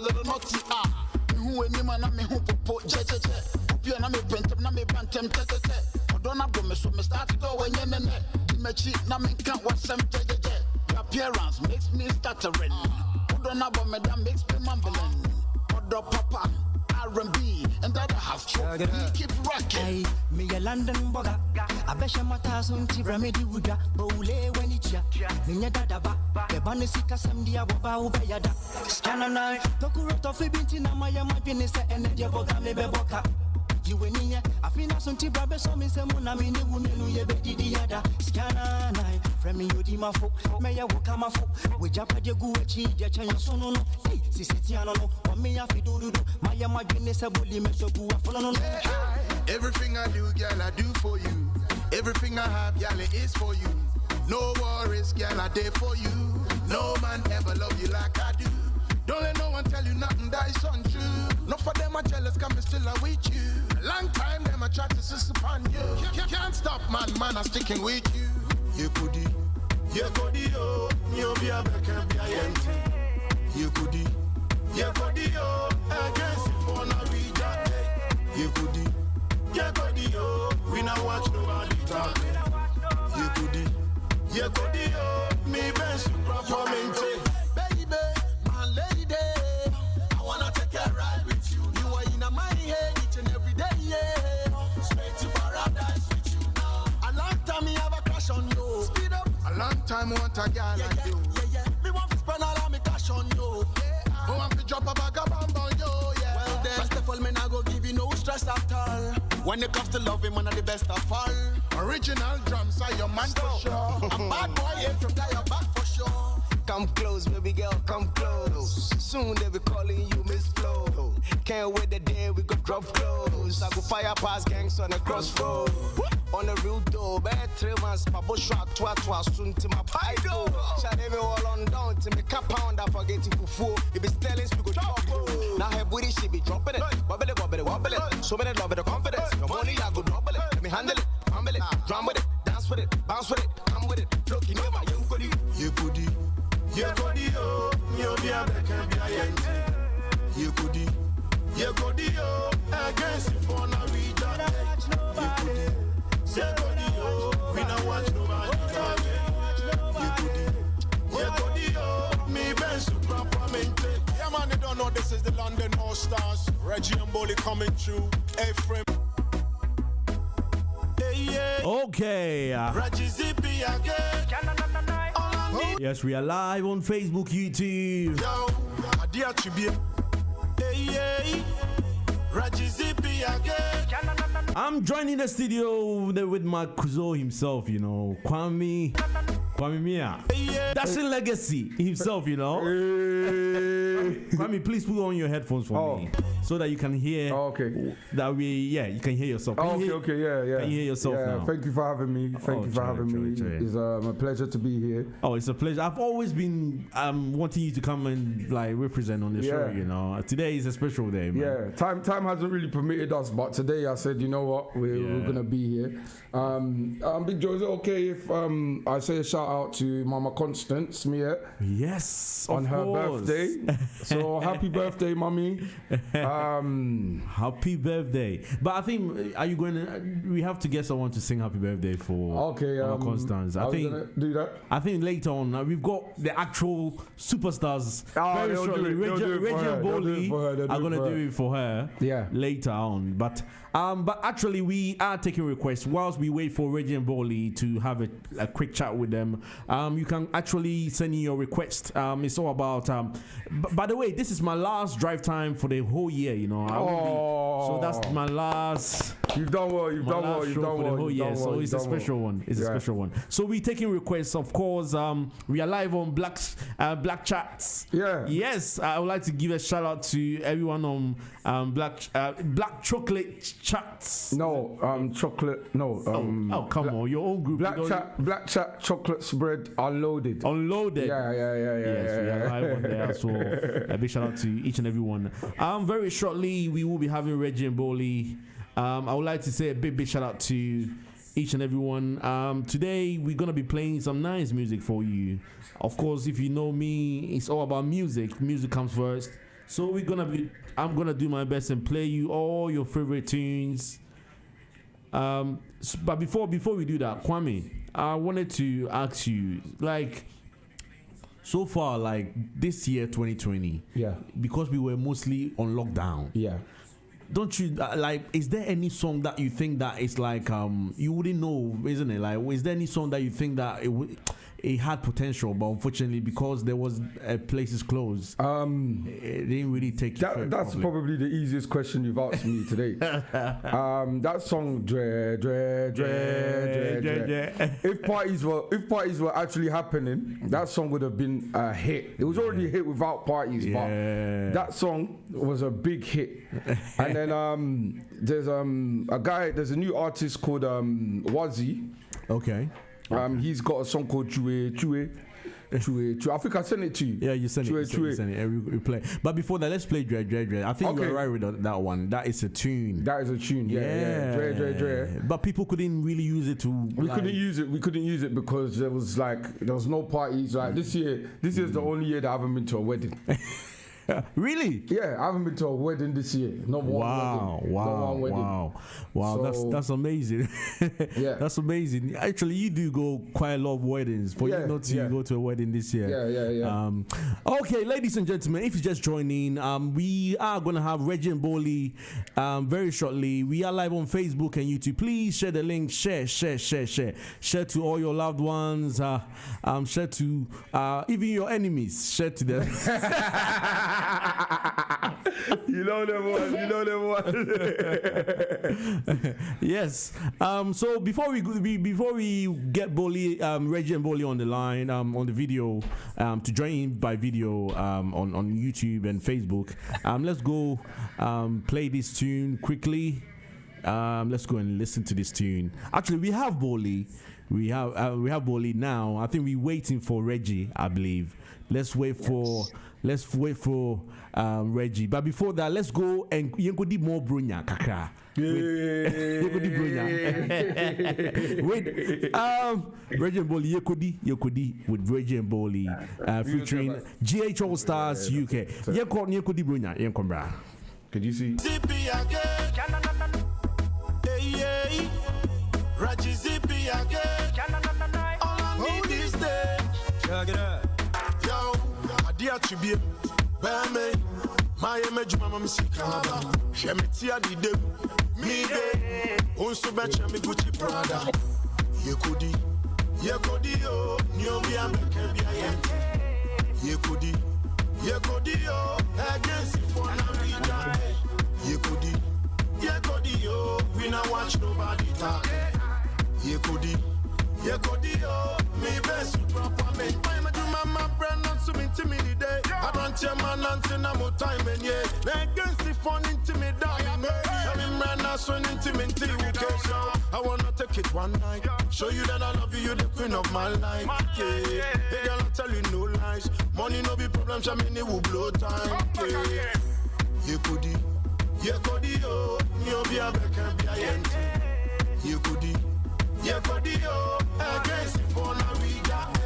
little naughty who any man me who popo je Pia na me bentem na me bantem tete Odona go me so me start to go when you nene me chi na me can't watch some je Your appearance makes me stuttering Odona go me that makes me mumbling Odo papa R&B and that I have trouble. Keep rocking. Me a London bugger. I bet you my thousand to remedy wuda. Bowle when it's ya. Minya dada ba. The banisika samdi ababa ubeyada. Scanner nine. Tokuro tofi binti na maya mapinisa and the boga me beboka. You win here. I feel some tibrabe so me se muna mini wumenu ye bedidi yada. Scanner nine. Frame you di mafo. Meya wukama fo. We japa de guachi. Dia chanya sono no. Hey, sisitiano no. Me a fi do Maya ma gine se bully me so go follow no. Everything I do, girl, I do for you. Everything I have, girl, it is for you. No worries, girl, I there for you. No man ever love you like I do. Don't let no one tell you nothing that is untrue. No for them are jealous, come and still I'm with you. A long time them I try to insist upon you. Can't stop, man, I'm sticking with you. You could oh, you be a back and be a empty. You could yeah, Godio, against the phone, I read that day. You could yeah, Godio, we now watch nobody talk. You could yeah, Godio, me best propermente. Baby, my lady, I wanna take a ride with you. You are in my head each and every day, yeah. Straight to paradise with you now. A long time me have a crush on you. Speed up. A long time want a girl like you. Yeah. Me want to spend all of me cash on you. I want to drop a bag of bomb on you, yeah. Well then, first of all, me not go give you no stress at all. When it comes to loving, one of the best of all. Original drums are your man for sure. A bad boy, if you play your back for sure. Come close, baby girl, come close. Soon they be calling you Miss Flo. Can't wait the day we go drop close. I go fire past gangs on the crossroad. On the real door, bad 3 months, my bush rock, twa, soon to my pie door. Shot me all on down to me cap pound, I forget it for fool. If it's telling we go chop. Now her booty, she be dropping it. Wobble it. So many love it, the confidence. Your money, I go double it. Let me handle it, fumble it, drum with it, dance with it, bounce with it, come with it. Look, you know my young goodie. You goodie. You goodie, oh, you be a back and be a empty. You goodie. You goodie, oh, against the phone, I read that. You goodie. You goodie, oh, we don't watch nobody talking. You goodie, oh, me best to propermente. Yeah, man, you don't know this is the London All-Stars. Reggie and Bollie coming through. Hey, frame. Okay. Reggie Zippy again. Yes, we are live on Facebook, YouTube. Yo, I dear to be. Hey, Reggie Zippy again. I'm joining the studio with my Kuzo himself, you know, KWAME Mia. That's a legacy himself, you know. KWAME, please put on your headphones for me so that you can hear. Okay. That you can hear yourself. Okay, yeah. Can you hear yourself now? Thank you for having me. Thank you for having me. It's a pleasure to be here. Oh, it's a pleasure. I've always been wanting you to come and like represent on the show, you know. Today is a special day, man. Yeah, time hasn't really permitted us, but today I said, you know what, we're gonna be here. Big Joe, is it okay if I say a shout out to Mama Constance Mia? Yes, on her birthday. So happy birthday, mommy. Happy birthday. But I think, are you going to? We have to get someone to sing happy birthday for Mama Constance. I think gonna do that. I think later on we've got the actual superstars. Very shortly. Reggie and Bollie are going to do it for her. Yeah. Later on, but actually we are taking requests whilst we wait for Reggie and Bollie to have a quick chat with them. You can actually send in your request. It's all about. By the way, this is my last drive time for the whole year. You know, so that's my last. You've done well. You've done well. You've done well. So it's a special one. It's a special one. So we're taking requests, of course. We are live on Black Chats. Yeah. Yes, I would like to give a shout out to everyone on Black Chocolate Chats. No, chocolate. No. Come on, your own group. Black Chat Chocolate Spread Unloaded. Yeah. Yes, we are live on there. So a big shout out to each and every one. Very shortly we will be having Reggie and Bollie. I would like to say a big shout out to each and every one. Today we're gonna be playing some nice music for you. Of course, if you know me, it's all about music. Music comes first. So I'm gonna do my best and play you all your favorite tunes. But before we do that, Kwame, I wanted to ask you, like, so far, like this year, 2020, because we were mostly on lockdown. Don't you like? Is there any song that you think that is like you wouldn't know, isn't it? Like, is there any song that you think that it had potential, but unfortunately because there was places closed, it didn't really take. That's probably the easiest question you've asked me today. That song, Dre. If parties were actually happening, that song would have been a hit. It was already a hit without parties, but that song was a big hit. And then there's a new artist called Wazzy. Okay. He's got a song called Chue. I think I sent it to you. Yeah, you sent it. You sent it. We play. But before that, let's play Dre. I think you're right with that one. That is a tune. Yeah. Dre. But people couldn't really use it to. We couldn't use it because there was no parties. Like this year is the only year that I haven't been to a wedding. Really? Yeah, I haven't been to a wedding this year. Not one wedding. Wow. So, that's amazing. Yeah, that's amazing. Actually, you do go quite a lot of weddings. For you not to go to a wedding this year. Yeah. Okay, ladies and gentlemen, if you just joined in, we are gonna have Reggie and Bollie very shortly. We are live on Facebook and YouTube. Please share the link. Share to all your loved ones. Share to even your enemies. Share to them. You know them one. Yes. So before we get Bollie, Reggie and Bollie on the line, on the video, to join in by video, on YouTube and Facebook, let's go play this tune quickly. Let's go and listen to this tune. Actually, we have Bollie. We have Bollie now. I think we're waiting for Reggie, I believe. Let's wait for Reggie. But before that, let's go and Yenkodi more Brunya Kaka. Yenkodi Brunya. Wait. Reggie and Bollie, Yekodi with Reggie and Bollie, featuring GH All Stars UK. Yenkodi Brunya, Yenkombra. Could you see? Reggie Zippy again. All I need is day. Check it out. Yo, I dear to be Bame. My image, Mamma Missicaba. Shemitia did me day. Also, bet me Gucci Prada. Yekudi, oh, Nyobia Mekabia. Yekudi, oh, against it for Navida. Yekudi, oh, we not watch nobody talk. Yekudi, oh, me best proper me. I'm a do my brand not so intimidated. I don't tell man until no more time and yeah. Against the fun intimidate. I'm brand not so intimidate. Okay, so I wanna take it one night. Show you that I love you, you're the queen of my life. Yeah, they gonna tell you no lies. Money no be problem, I mean it will blow time. Yeah, Yekudi, oh, you'll be a back and be a yent. Yekudi, oh, against the phone and we got.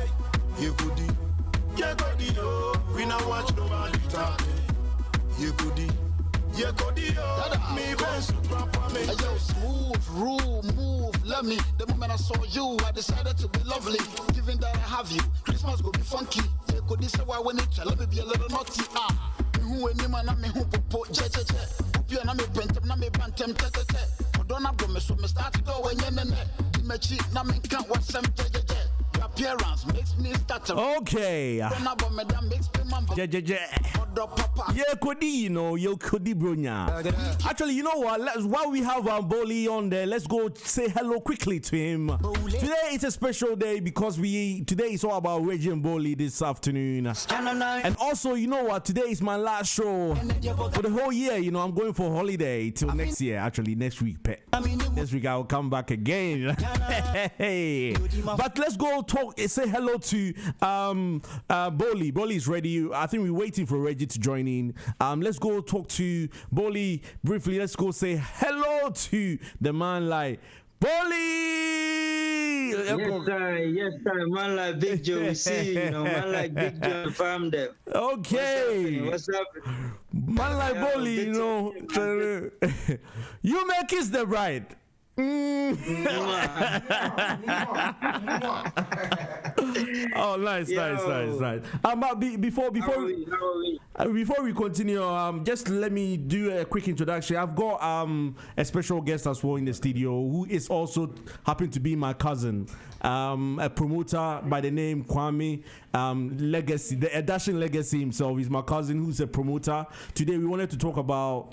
Yekudi, oh, we not watch nobody talk. Yekudi, oh, me best proper me. Yo, smooth, move, love me. The moment I saw you, I decided to be lovely. Given that I have you, Christmas go be funky. Yekudi say why when it let me be a little naughty. Who any man me who popo je. Opia na me bentem na me bantem tete. Don't have me so me start to go when you me cheat na me can't watch some je. Your appearance makes me start to. Okay. Makes me mamba. Je. Yekodi Brunya. Actually, you know what? While we have Bollie on there, let's go say hello quickly to him. Today is a special day because today is all about Reggie and Bollie this afternoon. And also, you know what? Today is my last show for the whole year. You know, I'm going for holiday till next year. Actually, next week. Next week I'll come back again. Hey. But let's go talk. Say hello to Bollie. Bollie is ready. I think we're waiting for Reggie to join in. Let's go talk to Bollie briefly. Let's go say hello to the man like Bollie. Yes, sir. Man like Big Joe, we see you know. Man like Big Joe, farm them. Okay. What's up? Man like Bollie, you know. You may kiss the bride. Oh, nice. But before we continue, just let me do a quick introduction. I've got a special guest as well in the studio who is also happen to be my cousin, a promoter by the name KWAME. Legacy, the Edashin Legacy himself is my cousin who's a promoter. Today we wanted to talk about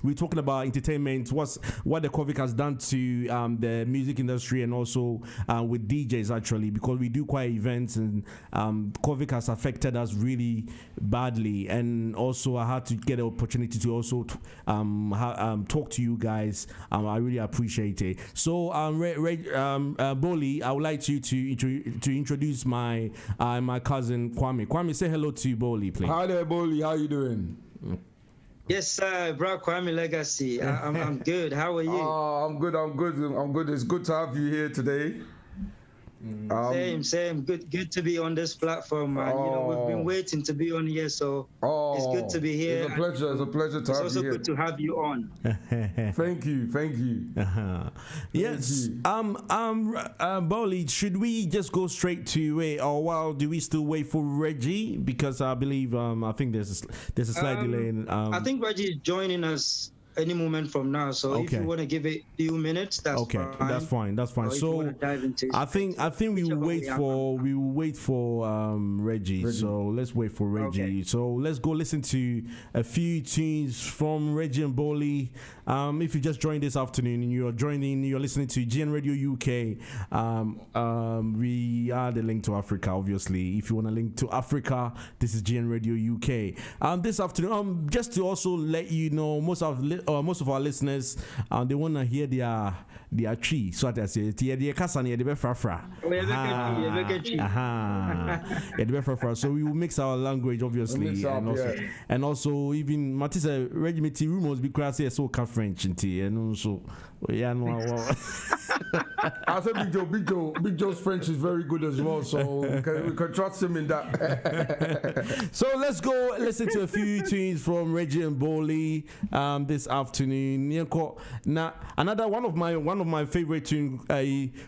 we're talking about entertainment, what the COVID has done to the music industry and also with DJs actually, because we do quite events and COVID has affected us really badly, and also I had to get an opportunity to also talk to you guys. I really appreciate it. So Bollie, I would like you to introduce my cousin KWAME. KWAME, say hello to Bollie, please. Hi there, Bollie. How you doing? Yes, sir, bro. KWAME Legacy. I'm good. How are you? Oh, I'm good. It's good to have you here today. Same. Good to be on this platform, man. You know, we've been waiting to be on here, so it's good to be here. It's a pleasure. It's a pleasure to have you here. It's also good to have you on. Thank you. Yes. Bollie, should we just go straight to it, or do we still wait for Reggie? Because I believe I think there's a slight delay. I think Reggie is joining us any moment from now, so if you want to give it a few minutes, that's fine. That's fine. So I think we will wait for Reggie. So let's wait for Reggie. Okay. So let's go listen to a few tunes from Reggie and Bollie. If you just joined this afternoon and you're listening to GN Radio UK. We are the link to Africa, obviously. If you want to link to Africa, this is GN Radio UK. This afternoon, just to also let you know, most of our listeners, they want to hear their tree. So I say, so we will mix our language, obviously, and also even Matisa Regiment rumors because so French and so I said Big Joe's French is very good as well, so we can trust him in that. So let's go listen to a few tunes from Reggie and Bollie this afternoon. Now another one of my favorite tunes,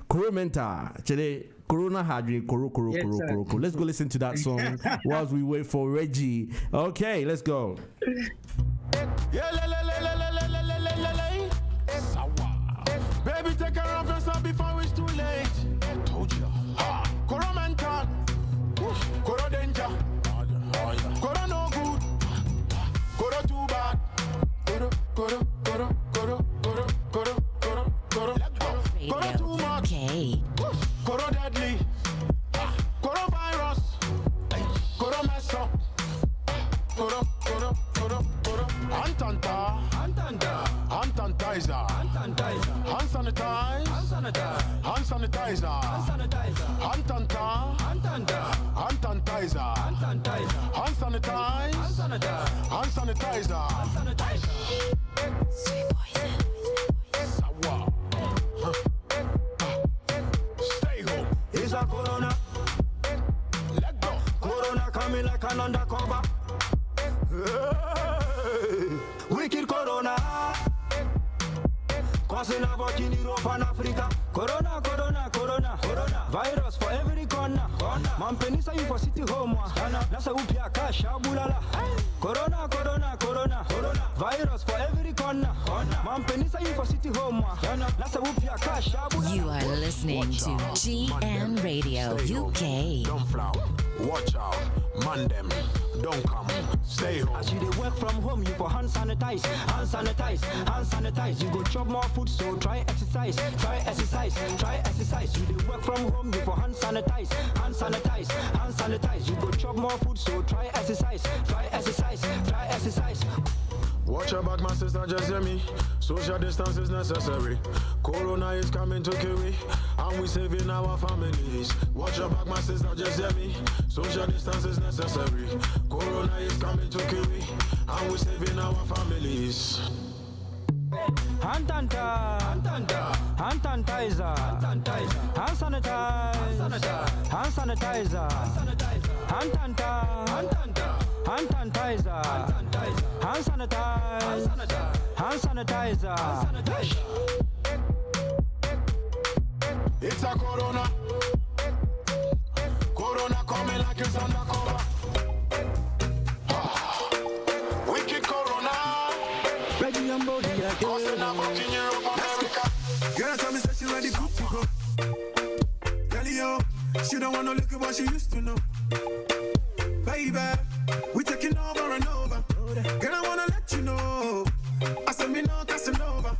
Coromenta today. Corona Hadri Koro. Let's go listen to that song whilst we wait for Reggie. Okay, let's go. Baby, take her off yourself before it's too late. I told you. Koro mental. Koro danger. Koro no good. Koro too bad. Koro. Koro too much. Koro deadly. Koro virus. Koro mess up. Koro. Antantaiza. Hand sanitize. Hand sanitizer. Antantaiza. Hand sanitize. Hand sanitizer. Stay home. It's a corona. Let go. Corona coming like an undercover. Wicked corona. Causing havoc in Europe and Africa. Corona. Virus for every corner. Man penisa you for city home. That's a upia cash. Corona. Virus for every corner. Man penisa you for city home. That's a upia cash. You are listening to GN Radio UK. Don't flout. Watch out. Man them. Don't come. Stay home. As you dey work from home, you for hand sanitize. You go chop more food, so try exercise. You dey work from home, you for hand sanitize. You go chop more food, so try exercise. Watch your back, my sister, just hear me. Social distance is necessary. Corona is coming to kill me, and we saving our families. Watch your back, my sister, just hear me. Social distance is necessary. Corona is coming to kill me, and we saving our families. Antanta. hand sanitizer, hand sanitizer, hand sanitizer, hand sanitizer, hand sanitizer. It's a corona. Corona coming like it's undercover. Wicked corona. Reggie and Bollie Causing havoc in Europe, America. Girl, tell me that she ready to go. Tell you, she don't wanna look at what she used to know. Baby, we taking over and over. Girl, I wanna let you know. I said me no Casanova,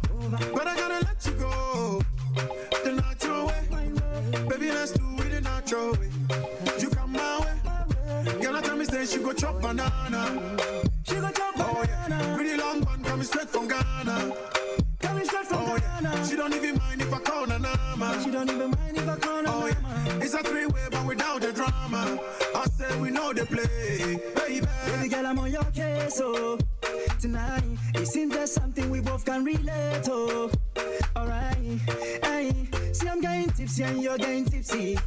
but I gotta let you go. The natural way, baby, let's do it the natural way. You come my way, girl, I tell me say she go chop banana. She go chop banana. Oh yeah, pretty long one coming straight from Ghana. Coming straight from Ghana. Yeah. She don't even mind if I call her Nama. She don't even mind if I call her Nama. Yeah, it's a three-way but without the drama. I said we know the play, baby. Baby girl, I'm on your case, oh. Tonight, it seems there's something we both can relate, oh. Alright, hey, see I'm getting tipsy and you're getting tipsy.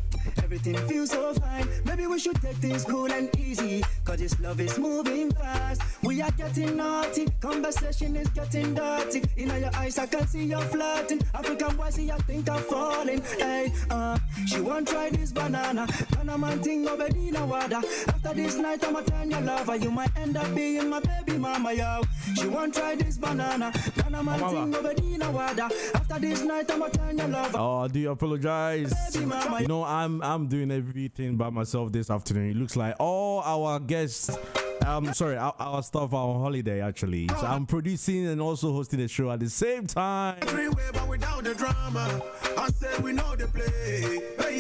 Everything feels so fine. Maybe we should take things cool and easy, cause this love is moving fast. We are getting naughty, conversation is getting dirty. In your eyes I can see you're flirting. African boy, see I think I'm falling. Hey, she won't try this banana. Panaman thing over Dina Wada. After this night I'ma turn your lover. You might end up being my baby mama, yo. She won't try this banana. Panaman thing over Dina Wada. After this night I'ma turn your lover. Oh, I do apologize. You know, I'm doing everything by myself this afternoon. It looks like all our guests, our staff are on holiday actually. So I'm producing and also hosting the show at the same time.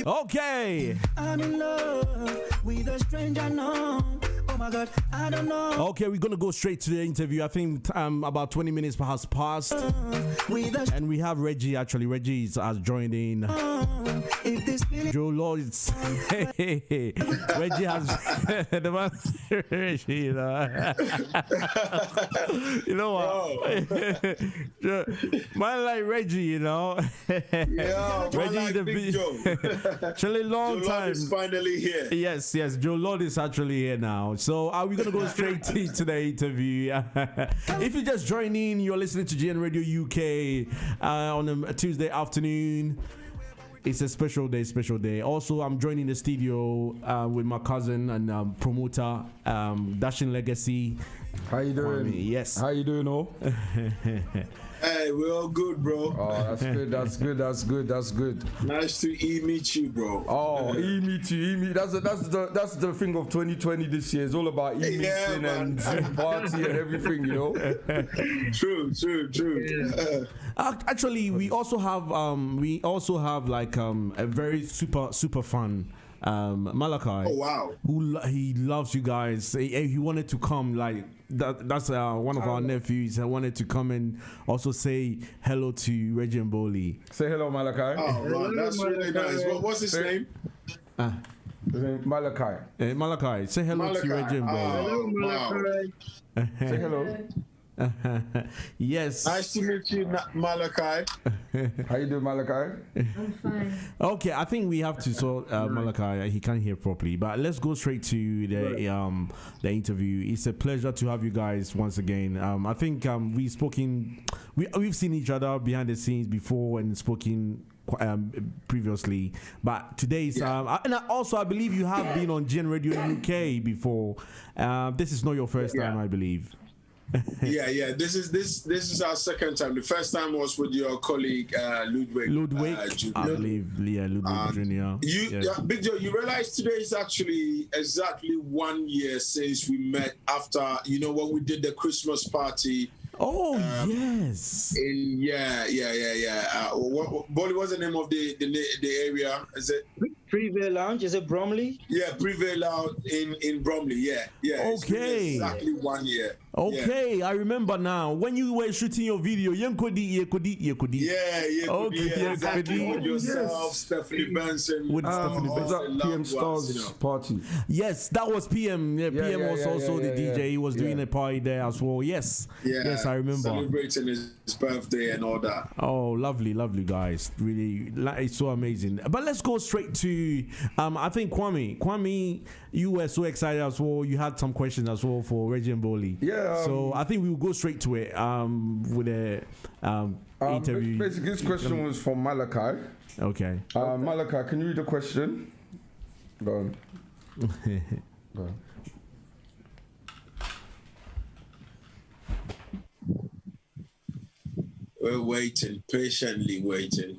Okay. I'm in love with a stranger now. Oh my God, I don't know. Okay, we're gonna go straight to the interview. I think about 20 minutes has passed, and we have Reggie. Actually, Reggie has joined in. Joe Lloyd's. Reggie has the man. Reggie, you know what? Man like Reggie, you know. Yeah, Reggie like the Big Joe. Actually, long Joe time. Lord is finally here. Yes, Joe Lord is actually here now. So are we gonna go straight to the interview? If you just join in, you're listening to GN Radio UK on a Tuesday afternoon. It's a special day. Also, I'm joining the studio with my cousin and promoter, Dashing Legacy. How you doing? KWAME. Yes. How you doing, oh? Hey, we're all good, bro. Oh, that's good. Nice to meet you, bro. Oh, meet you. That's the thing of 2020 this year. It's all about meeting and Zoom party and everything, you know. True. Actually, we also have like a very super fun Malachi. Oh wow! He loves you guys. He wanted to come like. That's one of our nephews. I wanted to come and also say hello to Reggie and Bollie. Say hello, Malachi. Oh, man, that's really nice. What's his name? Malachi. Malachi, say hello to Reggie and Bollie. Hello, Malachi. Say hello. Yes. Nice to meet you, Malachi. How you doing, Malachi? I'm fine. Okay, I think we have to sort Malachi. He can't hear properly, but let's go straight to the interview. It's a pleasure to have you guys once again. I think we've seen each other behind the scenes before and spoken previously, but today's and also I believe you have been on GN Radio UK before. This is not your first time, I believe. yeah. This is our second time. The first time was with your colleague Ludwig. I believe, Ludwig Jr. Big Joe, you realize today is actually exactly 1 year since we met after when we did the Christmas party. Oh yes. Bollie, what's the name of the area? Is it Privé Lounge? Is it Bromley? Yeah, Privé Lounge in Bromley. Yeah. Okay. It's been exactly 1 year. Okay, I remember now. When you were shooting your video, Yenkodi. Yeah, okay, exactly. With yourself, Stephanie Benson. With Stephanie Benson. PM Stars party. Yes, that was PM. Yeah, PM was also the DJ. He was doing a party there as well. Yes. Yes, I remember. Celebrating his birthday and all that. Oh, lovely guys. Really, it's so amazing. But let's go straight to, I think Kwame, you were so excited as well. You had some questions as well for Reggie and BOLLIE. Yeah. So I think we will go straight to it with a interview. Basically, this question was from Malachi. Okay. Malachi, can you read the question? Go on. Go on. We're waiting, patiently waiting.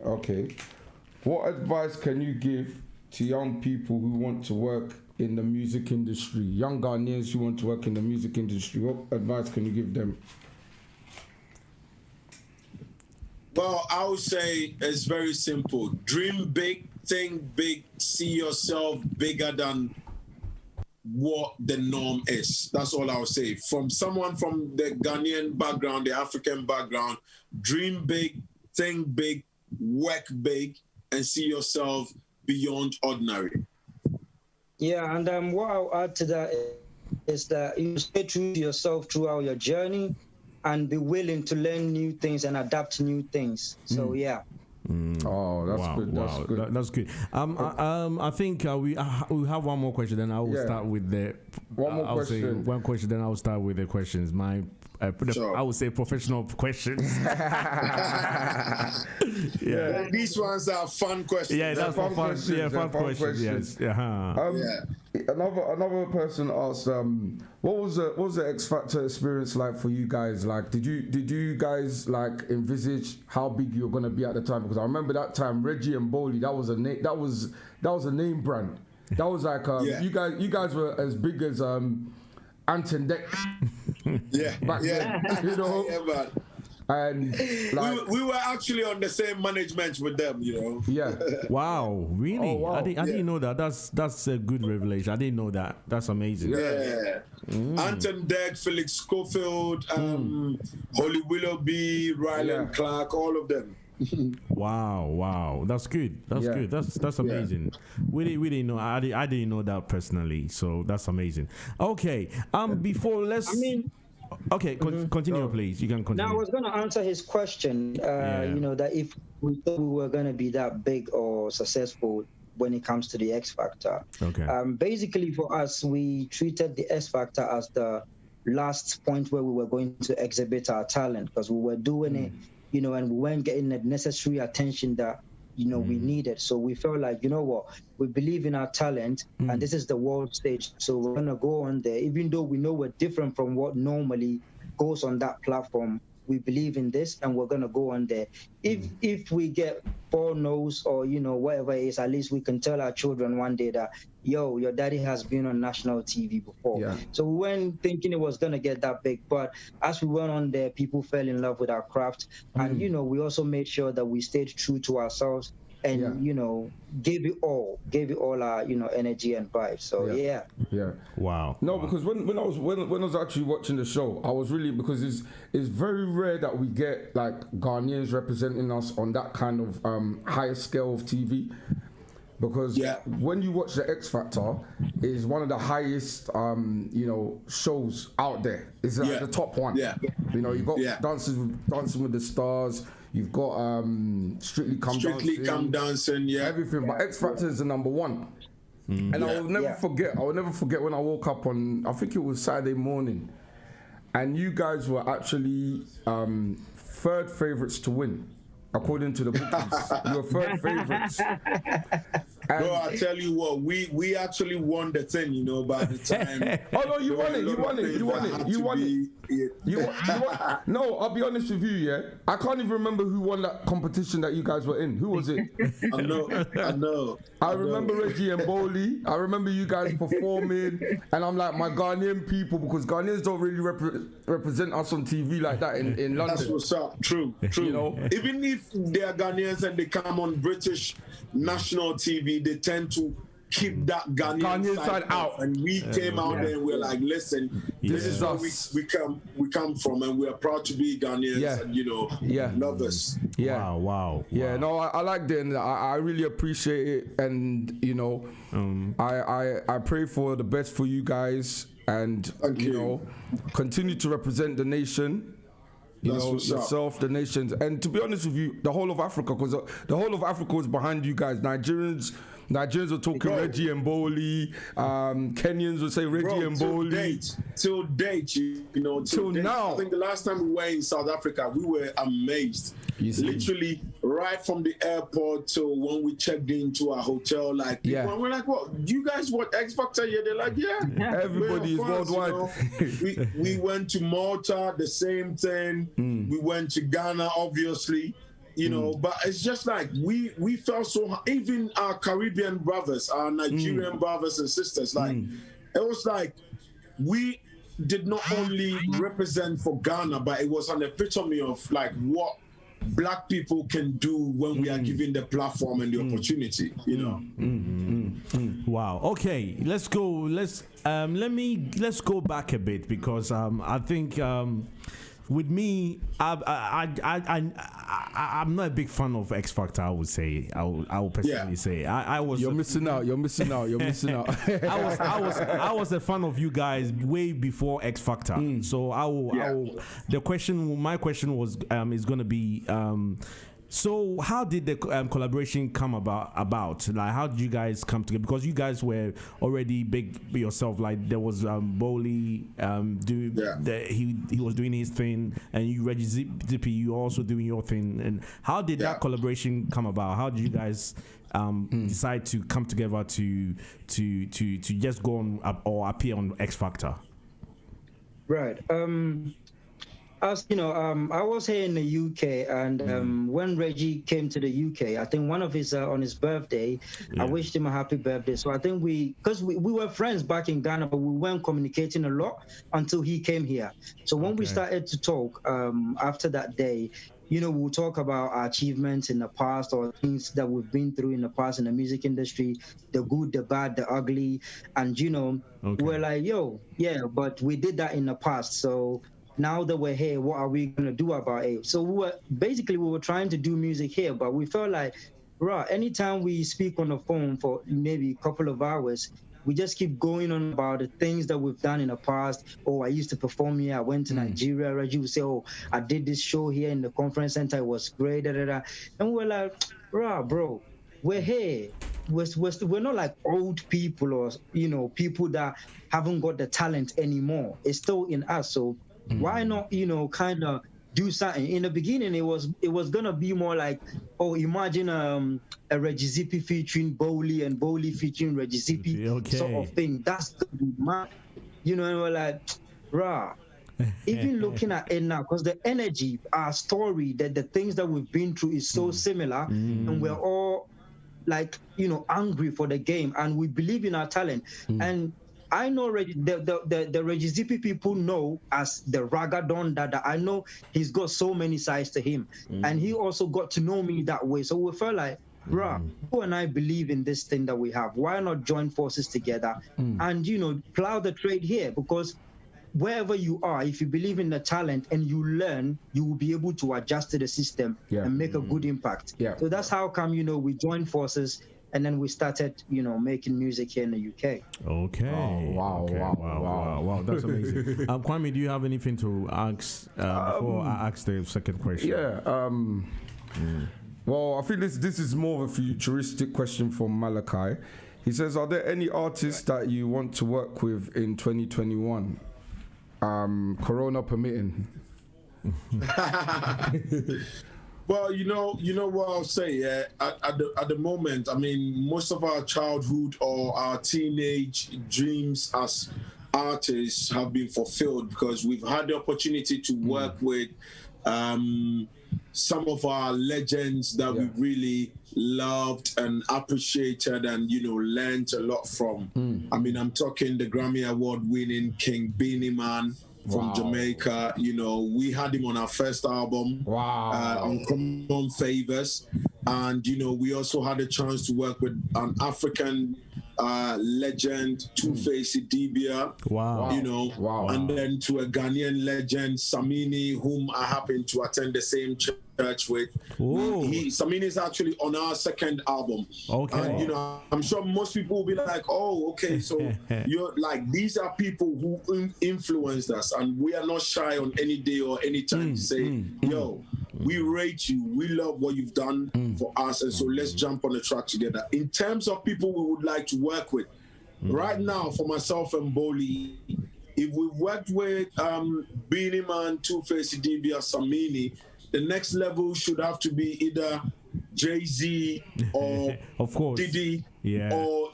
Okay. What advice can you give to young people who want to work in the music industry? Young Ghanaians who want to work in the music industry, what advice can you give them? Well, I would say it's very simple. Dream big, think big, see yourself bigger than what the norm is. That's all I would say. From someone from the Ghanaian background, the African background, dream big, think big, work big, and see yourself beyond ordinary. Yeah, and what I'll add to that is that you stay true to yourself throughout your journey and be willing to learn new things and adapt to new things. So yeah. Oh, that's good. That's good. That's good. I think we have one more question. Then I will start with the one more question. Say one question. Then I will start with the questions. Sure. I would say professional questions. Yeah, these ones are fun questions. Yeah, that's fun questions. Yeah, fun questions. Yes. Another person asked, what was the X Factor experience like for you guys? Like, did you guys like envisage how big you were gonna be at the time? Because I remember that time, Reggie and BOLLIE, that was a name brand. That was like you guys were as big as Anton Deck. Back then, you know. Yeah, man. And like, we were actually on the same management with them, you know. Yeah. Wow, really? Oh, wow. I didn't know that. That's a good revelation. I didn't know that. That's amazing. Yeah. Anton Deck, Felix Schofield, Holly Willoughby, Ryland Clark, all of them. Wow, that's good. That's good. That's amazing. We didn't know. I didn't know that personally. So that's amazing. Okay. Before Okay, continue, please. You can continue. Now I was going to answer his question. You know, that if we thought we were going to be that big or successful when it comes to the X Factor. Okay. Basically, for us, we treated the X Factor as the last point where we were going to exhibit our talent, because we were doing it, you know, and we weren't getting the necessary attention that, you know, we needed. So we felt like, you know what, we believe in our talent and this is the world stage. So we're going to go on there, even though we know we're different from what normally goes on that platform. We believe in this and we're going to go on there. If we get 4 no's or, you know, whatever it is, at least we can tell our children one day that, yo, your daddy has been on national TV before. Yeah. So we weren't thinking it was going to get that big. But as we went on there, people fell in love with our craft. And, you know, we also made sure that we stayed true to ourselves and, you know, gave it all our, you know, energy and vibe. So, yeah. Wow. No, because when I was actually watching the show, I was really, because it's very rare that we get like Ghanaians representing us on that kind of higher scale of TV. Because when you watch the X Factor, it's one of the highest, you know, shows out there. It's like the top one. Yeah. You know, you've got Dancing with the Stars. You've got Strictly Come Dancing, everything. But X Factor is the number one. And I will never forget. I will never forget when I woke up on, I think it was Saturday morning, and you guys were actually 3rd favorites to win, according to the bookies. You were 3rd favorites. Bro, I tell you what, we actually won the thing, you know, by the time. Oh no, you won it. No, I'll be honest with you, I can't even remember who won that competition that you guys were in. Who was it? I know. I remember Reggie and BOLLIE. I remember you guys performing, and I'm like, my Ghanaian people, because Ghanaians don't really represent us on TV like that in London. That's what's up. True. You know, even if they are Ghanaians and they come on British national TV, normally they tend to keep that Ghanaian side out, and we came out there and we're like, listen, this is where we come from, and we are proud to be Ghanaians, and you know, love us. Wow. No, I like that, and I really appreciate it, and you know, I pray for the best for you guys, and you know, continue to represent the nation. You know, yourself, the nations, and to be honest with you, the whole of Africa, because the whole of Africa was behind you guys. Nigerians are talking Reggie and BOLLIE. Kenyans will say Reggie and BOLLIE. Till date, you know, till now. I think the last time we were in South Africa, we were amazed. Literally, right from the airport till when we checked into our hotel, like, we're like, what? You guys watch X Factor here? They're like, everybody is worldwide. You know? we went to Malta, the same thing. We went to Ghana, obviously. You know, but it's just like we felt so, even our Caribbean brothers, our Nigerian brothers and sisters, like it was like we did not only represent for Ghana, but it was an epitome of like what black people can do when we are given the platform and the opportunity, you know. Wow. Okay, let's go. Let's go back a bit, because I think with me, I'm not a big fan of X Factor. I would say, I will personally say, I was. You're missing out. You're missing out. I was a fan of you guys way before X Factor. So I will. My question was is going to be. So how did the collaboration come about? Like, how did you guys come together? Because you guys were already big yourself. Like, there was BOLLIE, he was doing his thing, and you, Reggie Zippy, you also doing your thing. And how did that collaboration come about? How did you guys decide to come together to just go on or appear on X Factor? Right. As you know, I was here in the UK, and when Reggie came to the UK, I think one of his on his birthday, I wished him a happy birthday. So I think because we were friends back in Ghana, but we weren't communicating a lot until he came here. So when we started to talk after that day, you know, we'll talk about our achievements in the past or things that we've been through in the past in the music industry, the good, the bad, the ugly, and you know, we're like, but we did that in the past, so. Now that we're here, what are we gonna do about it? So we were trying to do music here, but we felt like, anytime we speak on the phone for maybe a couple of hours, we just keep going on about the things that we've done in the past. Oh, I used to perform here. I went to Nigeria. Reggie would say, oh, I did this show here in the conference center. It was great. And we're like, bro, we're here. We're not like old people or, you know, people that haven't got the talent anymore. It's still in us. So why not, you know, kind of do something? In the beginning, it was gonna be more like, oh, imagine a Reggie Zippy featuring BOLLIE and BOLLIE featuring Reggie Zippy sort of thing. That's gonna be mad, you know. And we're like, even looking at it now, because the energy, our story, that the things that we've been through is so similar, and we're all like, you know, angry for the game, and we believe in our talent. And I know the Reggie Zippy people know as the Raggadon Dada. I know he's got so many sides to him, and he also got to know me that way. So we felt like, you and I believe in this thing that we have. Why not join forces together and, you know, plow the trade here? Because wherever you are, if you believe in the talent and you learn, you will be able to adjust to the system and make a good impact. So that's how come, you know, we joined forces. And then we started, you know, making music here in the UK. Okay. Wow. That's amazing. Kwame, do you have anything to ask before I ask the second question? Well, I think this is more of a futuristic question from Malachi. He says, are there any artists that you want to work with in 2021? Corona permitting. Well, you know what I'll say. At the moment, I mean, most of our childhood or our teenage dreams as artists have been fulfilled because we've had the opportunity to work with some of our legends that we really loved and appreciated and, you know, learned a lot from. I mean, I'm talking the Grammy Award winning King Beanie Man from Jamaica. You know, we had him on our first album on Common Favors. And we also had a chance to work with an African legend, Two-Face Idibia. Wow. And then to a Ghanaian legend, Samini, whom I happen to attend the same church with. Samini is actually on our second album. Okay. And I'm sure most people will be like, oh, okay, so you're like, these are people who influenced us, and we are not shy on any day or any time to say, yo, we rate you, we love what you've done for us, and so let's jump on the track together. In terms of people we would like to work with, right now, for myself and Bollie, if we've worked with Beanie Man, Two-Face Idibia, Samini, the next level should have to be either Jay-Z or of course. Diddy, or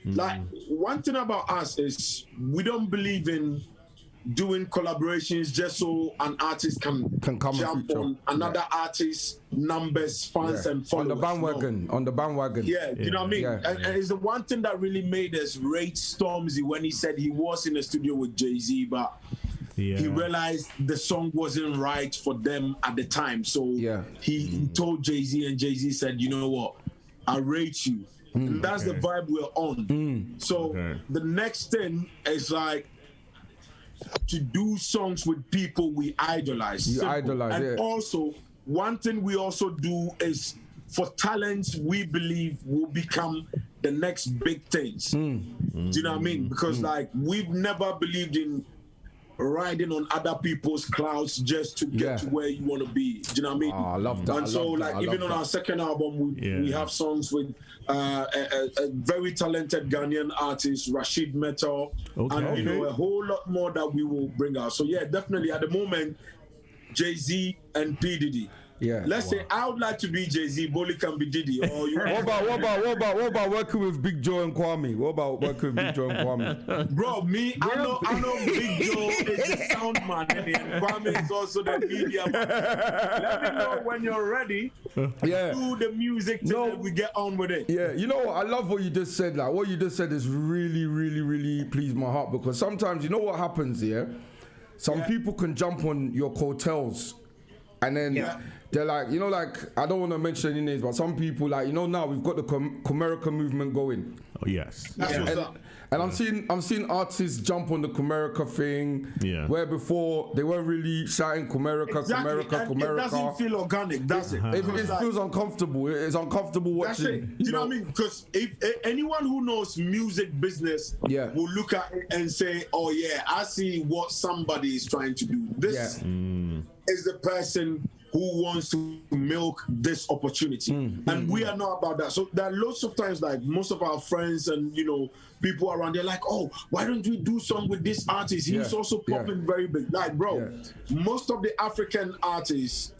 like, one thing about us is we don't believe in doing collaborations just so an artist can come jump on another artist's numbers, fans, and followers. On the bandwagon. Yeah, you know what I mean? And it's the one thing that really made us rate Stormzy when he said he was in the studio with Jay-Z, but he realized the song wasn't right for them at the time. So he told Jay-Z, and Jay-Z said, you know what, I rate you. And that's the vibe we're on. So the next thing is like, to do songs with people we idolize. And also, one thing we also do is for talents we believe will become the next big things. Do you know what I mean? Because like, we've never believed in riding on other people's clouds just to get to where you want to be. Do you know what I mean? I love that. And so like, even on our second album, we have songs with a very talented Ghanaian artist, Rashid Metal, and a whole lot more that we will bring out. So yeah, definitely at the moment, Jay-Z and P. Diddy. Let's say I would like to be Jay-Z, Bollie can be Diddy. Or what about working with Big Joe and Kwame? What about working with Big Joe and Kwame? Bro, I know Big Joe is the sound man, and Kwame is also the media man. Let me know when you're ready. Do the music till we get on with it. Yeah, you know what? I love what you just said. Like, what you just said is really, really, really pleased my heart, because sometimes you know what happens here. Some people can jump on your coattails, and then they're like, like, I don't want to mention any names, but some people, like, now we've got the Comerica movement going. Oh yes. And I'm seeing artists jump on the Comerica thing, where before they weren't really shouting Comerica. It doesn't feel organic, does it? It feels uncomfortable. It's uncomfortable watching. That's it. You know what I mean? Because if anyone who knows music business will look at it and say, oh yeah, I see what somebody is trying to do. This is the person who wants to milk this opportunity. And we are not about that. So there are lots of times, like, most of our friends and people around, they're like, oh, why don't we do song with this artist? He's also popping very big. Like, bro, most of the African artists,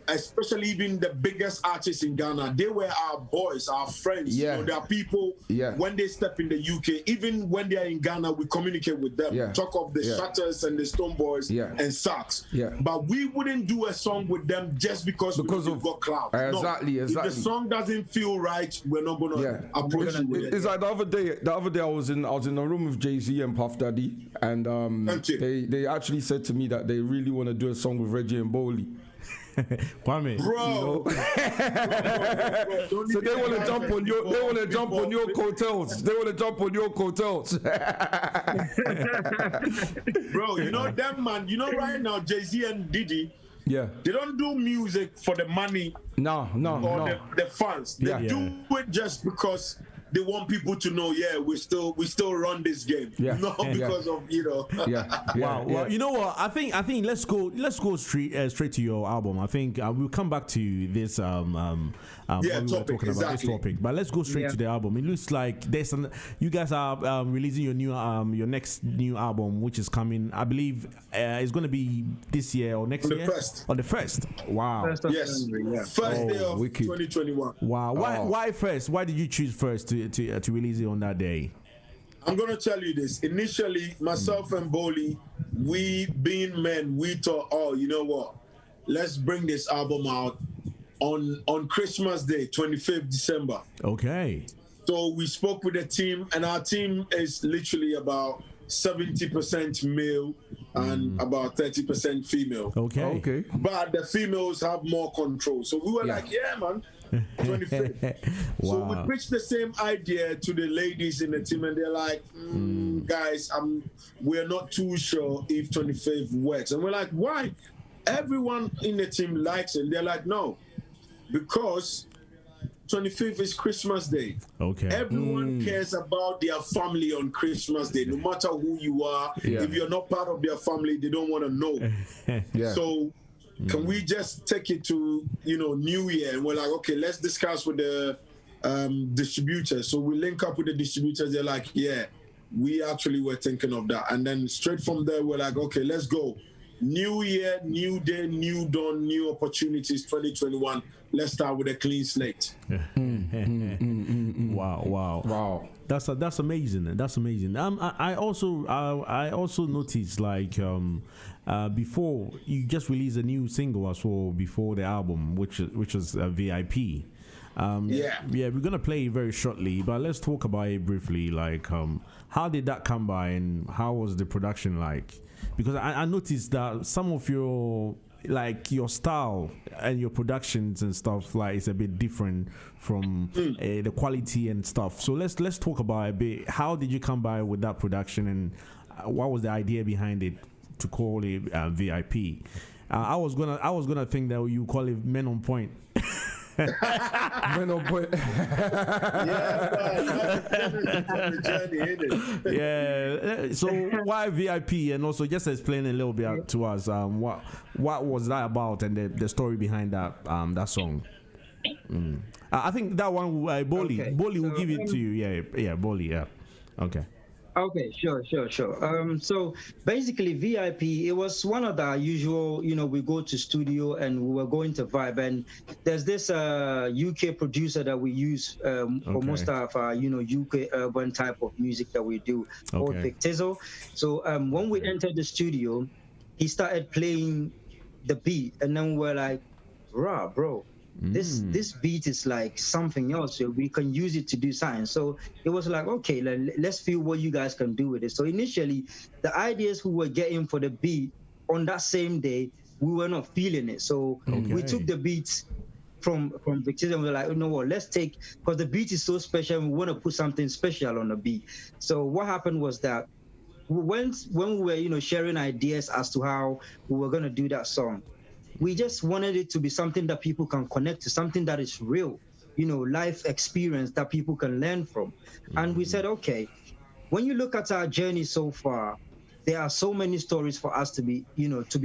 especially even the biggest artists in Ghana, they were our boys, our friends. There are people, when they step in the UK, even when they are in Ghana, we communicate with them. Talk of the Shutters and the Stone Boys and Sax. But we wouldn't do a song with them just because we've got clout. Exactly. If the song doesn't feel right, we're not gonna approach it with it. It's like the other day I was in a room with Jay-Z and Puff Daddy, and they actually said to me that they really want to do a song with Reggie and Bollie. Kwame, bro. So they want to jump on your, coattails. They want to jump on your coattails. Bro, them man. Right now, Jay-Z and Diddy. They don't do music for the money. No. The fans. They do it just because they want people to know, we still run this game. Not because of Wow. Well, you know what? I think let's go straight to your album. I think we'll come back to this when we were talking about this topic. But let's go straight to the album. It looks like you guys are releasing your next new album, which is coming. I believe it's going to be this year or next year. On the 1st. Wow. First day of 2021. Wow. Why first? Why did you choose first to release it on that day? I'm gonna tell you this. Initially, myself and Bollie, we being men, we thought, oh, you know what? Let's bring this album out on Christmas Day, 25th December. Okay. So we spoke with the team, and our team is literally about 70% male and about 30% female. Okay. But the females have more control. So we were like, yeah, man, 25th. Wow. So we pitched the same idea to the ladies in the team, and they're like, guys, we're not too sure if 25th works. And we're like, why? Everyone in the team likes it. They're like, no, because 25th is Christmas Day. Okay. Everyone cares about their family on Christmas Day, no matter who you are. Yeah. If you're not part of their family, they don't want to know. Yeah. So can we just take it to, New Year? And we're like, okay, let's discuss with the distributors. So we link up with the distributors. They're like, yeah, we actually were thinking of that. And then straight from there, we're like, okay, let's go. New year, new day, new dawn, new opportunities, 2021. Let's start with a clean slate. Wow. That's amazing. That's amazing. I also noticed like before you just released a new single as well before the album, which was VIP. We're gonna play it very shortly, but let's talk about it briefly. Like, how did that come by, and how was the production like? Because I noticed that some of your style and your productions and stuff like is a bit different from the quality and stuff. So let's talk about a bit. How did you come by with that production, and what was the idea behind it to call it VIP? I was gonna think that you call it Men on Point. Men on Point. Yeah. So why VIP, and also just explain a little bit to us what was that about, and the story behind that song. I think that one Bollie. Okay. Bollie will give it to you. Yeah, Bollie. Yeah. Okay. Okay, sure. So basically, VIP, it was one of the usual, we go to studio and we were going to vibe. And there's this UK producer that we use for most of our, UK urban type of music that we do, called BIGJOE. So when we entered the studio, he started playing the beat, and then we're like, rah, bro. This beat is like something else. So we can use it to do something. So it was like, okay, let's feel what you guys can do with it. So initially, the ideas we were getting for the beat on that same day, we were not feeling it. So we took the beats from BIGJOE and we were like, you know what, let's take, because the beat is so special, and we want to put something special on the beat. So what happened was that when we were, sharing ideas as to how we were going to do that song, we just wanted it to be something that people can connect to, something that is real, life experience that people can learn from. And we said, okay, when you look at our journey so far, there are so many stories for us to be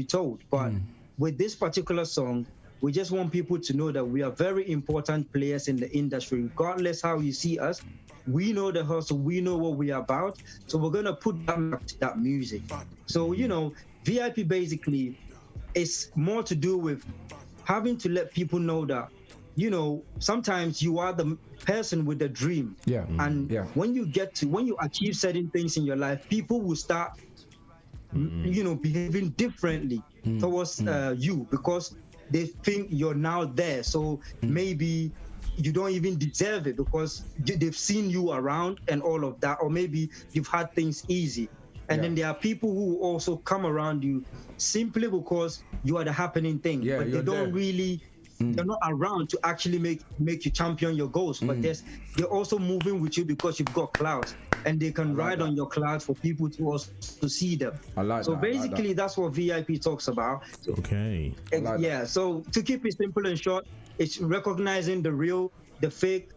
told. But with this particular song, we just want people to know that we are very important players in the industry, regardless how you see us. We know the hustle, we know what we are about. So we're going to put that music. So, VIP basically, it's more to do with having to let people know that, sometimes you are the person with the dream. Yeah. And when you achieve certain things in your life, people will start, behaving differently towards you, because they think you're now there. So maybe you don't even deserve it because they've seen you around and all of that, or maybe you've had things easy. And then there are people who also come around you simply because you are the happening thing, but they don't really, they're not around to actually make you champion your goals. But they're also moving with you because you've got clouds, and they can ride on your clouds for people to also to see them. So basically, that's what VIP talks about. Okay. So to keep it simple and short, it's recognizing the real, the fake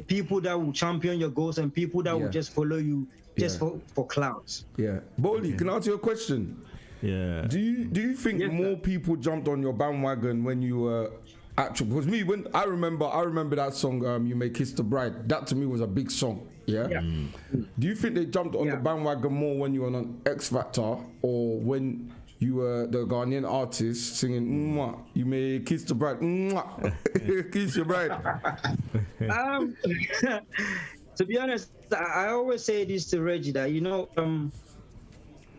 people that will champion your goals and people that will just follow you just for clouds. Yeah. Bollie, can I ask you a question? Yeah. Do you think more people jumped on your bandwagon when you were actually? Because me, when I remember that song, "You May Kiss the Bride." That to me was a big song. Yeah. Do you think they jumped on the bandwagon more when you were on X Factor, or when you were the Ghanaian artist singing "Mwah, you may kiss the bride, mwah, kiss your bride"? To be honest, I always say this to Reggie that,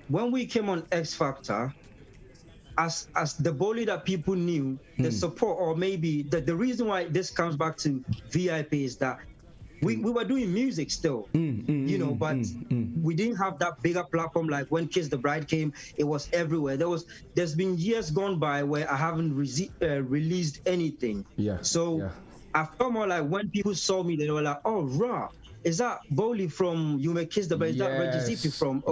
when we came on X Factor, as the Bollie that people knew, the support, or maybe the reason why this comes back to VIP is that we were doing music still, you know, but we didn't have that bigger platform. Like when Kiss the Bride came, it was everywhere. There's been years gone by where I haven't released anything. I felt more like when people saw me, they were like, oh, rah, is that BOLLIE from You May Kiss the Bride? Is that Reggie Zippy from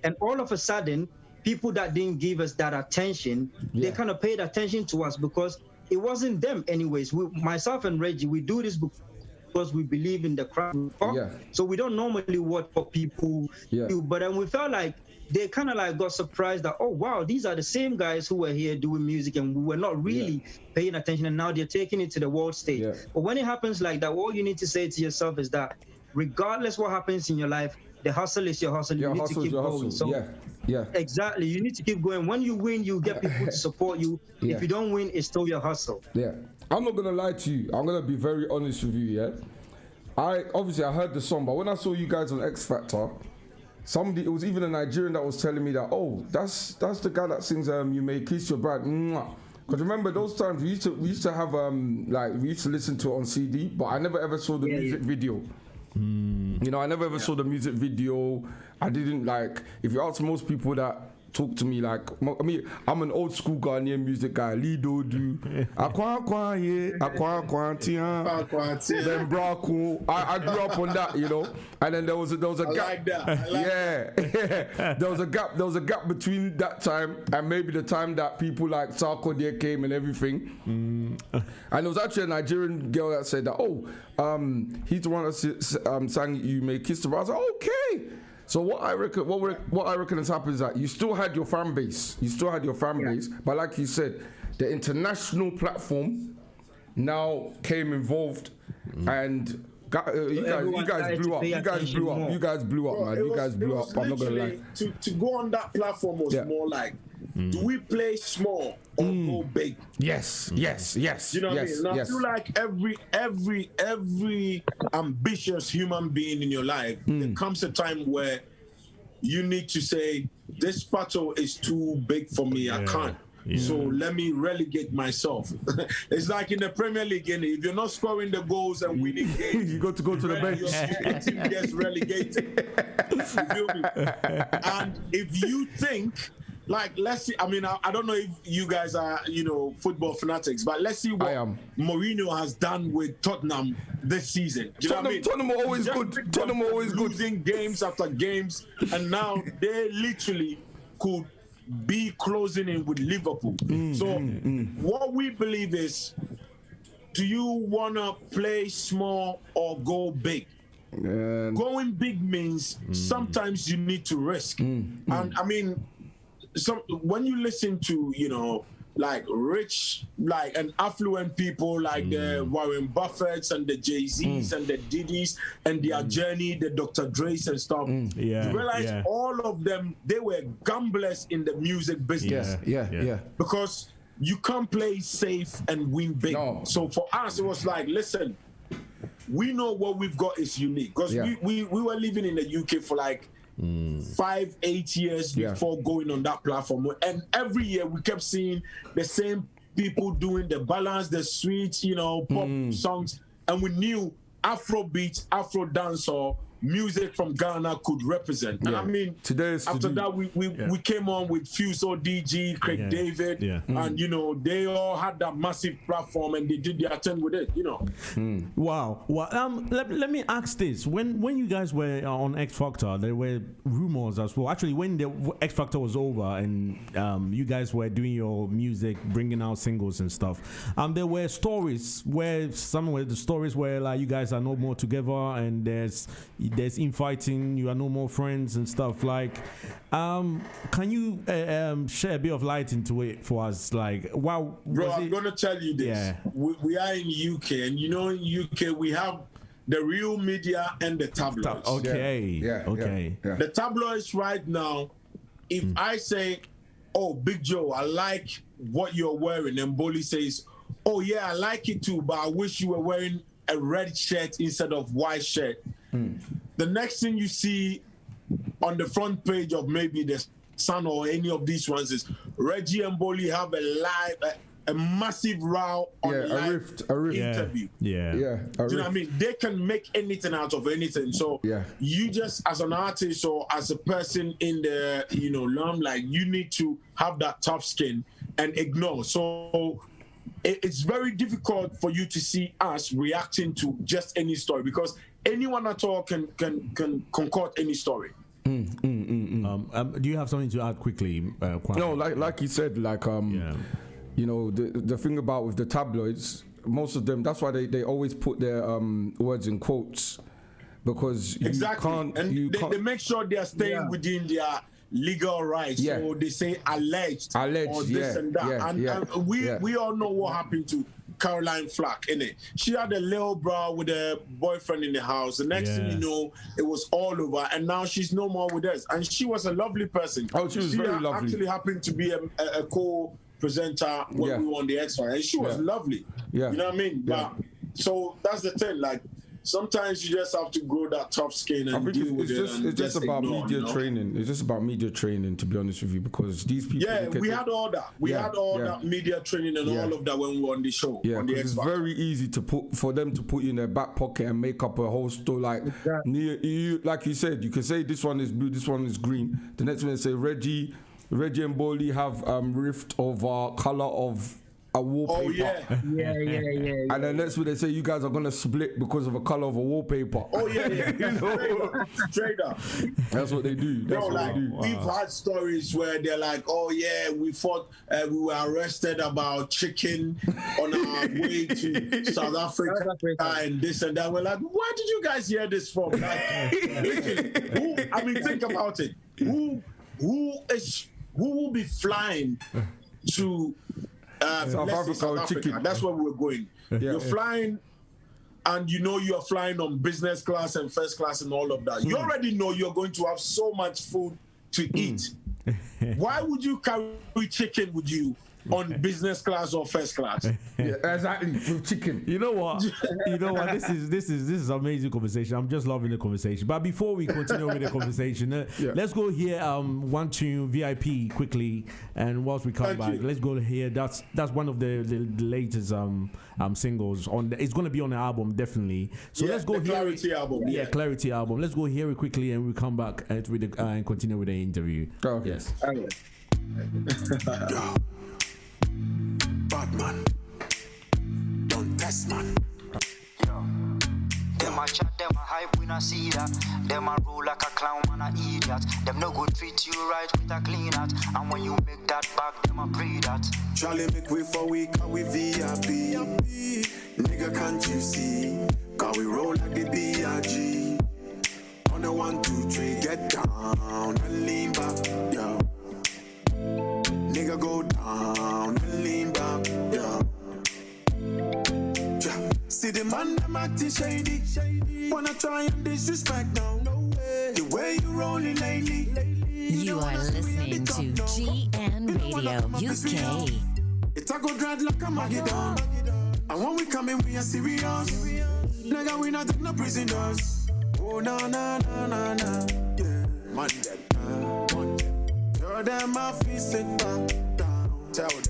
And all of a sudden, people that didn't give us that attention, they kind of paid attention to us because it wasn't them anyways. Myself and Reggie, we do this because we believe in the craft. So we don't normally watch what people do. But then we felt like they kind of like got surprised that, oh, wow, these are the same guys who were here doing music and we were not really paying attention. And now they're taking it to the world stage. But when it happens like that, all you need to say to yourself is that regardless what happens in your life, the hustle is your hustle. You need to keep going. So exactly. You need to keep going. When you win, you get people to support you. If you don't win, it's still your hustle. I'm not gonna lie to you. I'm gonna be very honest with you. I heard the song, but when I saw you guys on X Factor, it was even a Nigerian that was telling me that, oh, that's the guy that sings You May Kiss Your Bride. Because remember those times we used to have we used to listen to it on CD, but I never ever saw the music video. You know, I never ever saw the music video. I didn't like. If you ask most people that talk to me, like, I mean, I'm an old school Ghanaian music guy. Lido do, akwa then Braco. I grew up on that, you know. And then there was a gap. Like that. There was a gap between that time and maybe the time that people like Sarkodie came and everything. And there was actually a Nigerian girl that said that, he's the one that sang You May Kiss the Bride. I was like, okay. So what I reckon has happened is that you still had your fan base. But like you said, the international platform now came involved, and you guys blew up. You guys blew up, man. You guys blew up. I'm not gonna lie. To go on that platform was more like, do we play small or go big? Yes. You know what I mean? Now, I feel like every ambitious human being in your life, there comes a time where you need to say, this battle is too big for me. I can't. So let me relegate myself. It's like in the Premier League, if you're not scoring the goals and winning games, you got to go to the bench. Your team gets relegated. You feel me? And if you think, like, let's see, I mean, I don't know if you guys are, football fanatics, but let's see what Mourinho has done with Tottenham this season. Do you know what I mean? Tottenham are always good. Tottenham are always good. Losing games after games, and now they literally could be closing in with Liverpool. What we believe is, do you want to play small or go big? Going big means sometimes you need to risk. And I mean, when you listen to, like rich, like and affluent people like the Warren Buffetts and the Jay-Z's and the Diddy's and their journey, the Dr. Dre's and stuff, you realize all of them, they were gamblers in the music business. Because you can't play safe and win big. No. So for us, it was like, listen, we know what we've got is unique. Because we were living in the UK for like 5-8 years before going on that platform, and every year we kept seeing the same people doing the balance, the sweet, pop songs, and we knew Afrobeat, Afro dancehall music from Ghana could represent. And I mean, after that we came on with Fuso DG, Craig David, and they all had that massive platform and they did their thing with it. Wow. Let me ask this: when you guys were on X Factor, there were rumors as well. Actually, when the X Factor was over and you guys were doing your music, bringing out singles and stuff, there were stories where like you guys are no more together and there's infighting, you are no more friends and stuff. Like, can you share a bit of light into it for us? Like, wow, bro, I'm gonna tell you this. We are in UK, and in UK we have the real media and the tabloids. Okay. The tabloids right now, if I say, oh, Big Joe, I like what you're wearing, and BOLLIE says, oh yeah, I like it too, but I wish you were wearing a red shirt instead of white shirt. The next thing you see on the front page of maybe the Sun or any of these ones is Reggie and BOLLIE have a live a massive row on a rift. interview. Yeah. Do you know what I mean? They can make anything out of anything. So you just, as an artist or as a person in the limelight, you need to have that tough skin and ignore. So it's very difficult for you to see us reacting to just any story, because anyone at all can concoct any story. Do you have something to add quickly, Kwame? No, like you said, the thing about with the tabloids, most of them, that's why they always put their words in quotes, because you can't. They make sure they are staying within their legal rights. So they say alleged or this and that. We all know what happened to Caroline Flack, innit? She had a little bro with a boyfriend in the house. The next thing you know, it was all over, and now she's no more with us. And she was a lovely person. Oh, she was very lovely. Actually happened to be a co-presenter when we were on the X-Files, and she was lovely. You know what I mean? But so that's the thing. Like, sometimes you just have to grow that tough skin and deal with it. It's just about media training. It's just about media training, to be honest with you, because these people. Yeah, we had all that. We had all that media training and all of that when we were on the show. Yeah, on the it's very easy for them to put you in their back pocket and make up a whole story. Like like you said, you can say this one is blue, this one is green. The next one say Reggie and Bollie have rift over color of a wallpaper. Oh yeah. And then next week they say you guys are gonna split because of a color of a wallpaper. Oh yeah. Straight up. That's what they do. We've had stories where they're like, oh yeah, we fought, we were arrested about chicken on our way to South Africa and this and that. We're like, where did you guys hear this from? Like, think about it. Who will be flying to South Africa? Chicken. That's where we're going. You're flying, and you're flying on business class and first class and all of that. You already know you're going to have so much food to eat. Why would you carry chicken with you on business class or first class? Exactly, with chicken. You know what? This is amazing conversation. I'm just loving the conversation. But before we continue with the conversation, let's go hear one tune VIP quickly, and whilst we come back, let's go hear that's one of the latest singles on it's going to be on the album, definitely. So let's go hear Clarity album. Clarity album. Let's go hear it quickly, and we come back and continue with the interview. Okay. Yes. Bad man, don't test man. Them a chat, them a hype, we not see that. Them a roll like a clown, man a idiot. Them no go treat you right with a clean hat. And when you make that back, them a pre that. Charlie make way for we, cause we VIP. Nigga, can't you see? Cause we roll like the BIGJOE. On the 1, 2, 3, get down and lean back, yo. Nigga, go down and lean back, yo. See the man, them acting shady. Wanna try and disrespect now. The way you rolling lately. You are listening to GN Radio UK. It's a good dread like a Magadon. And when we come in, we are serious. Nigga, we not take no prisoners. Oh, no. Yeah, man, tell them I feel sit back down. Tell them.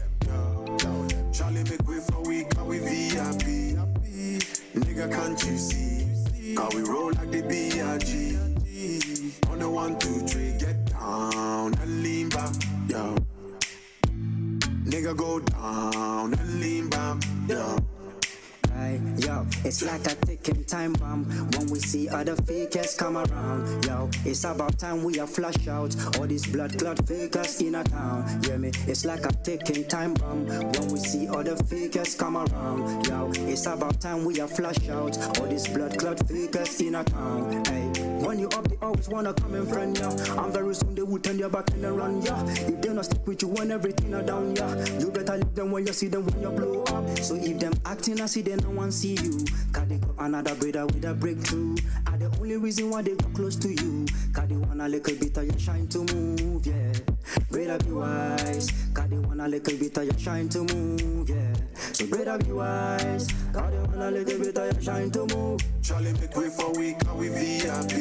Charlie make way for we, cause we VIP. Nigga, can't you see? Cause we roll like the B.I.G. On the 1, 2, 3, get down and lean back, yo. Nigga, go down and lean back, yo. Yo, it's like a ticking time bomb when we see other fakers come around. Yo, it's about time we are flush out all these blood clot fakers in a town. Hear me? It's like a ticking time bomb when we see other fakers come around. Yo, it's about time we are flush out all these blood clot fakers in a town. Hey, when you up, they always wanna come in front, yeah. And very soon they will turn your back and run, yeah. If they not stick with you when everything are down, yeah. You better leave them when you see them when you blow up. So if them acting as if they no one see you, cause they got another brother with a breakthrough. And the only reason why they got close to you, cause they want a little bit of your shine to move, yeah. Brother be wise, cause they want a little bit of your shine to move, yeah. So brother be wise, cause they want a little bit of your shine to move. Charlie make way for we, cause we VIP.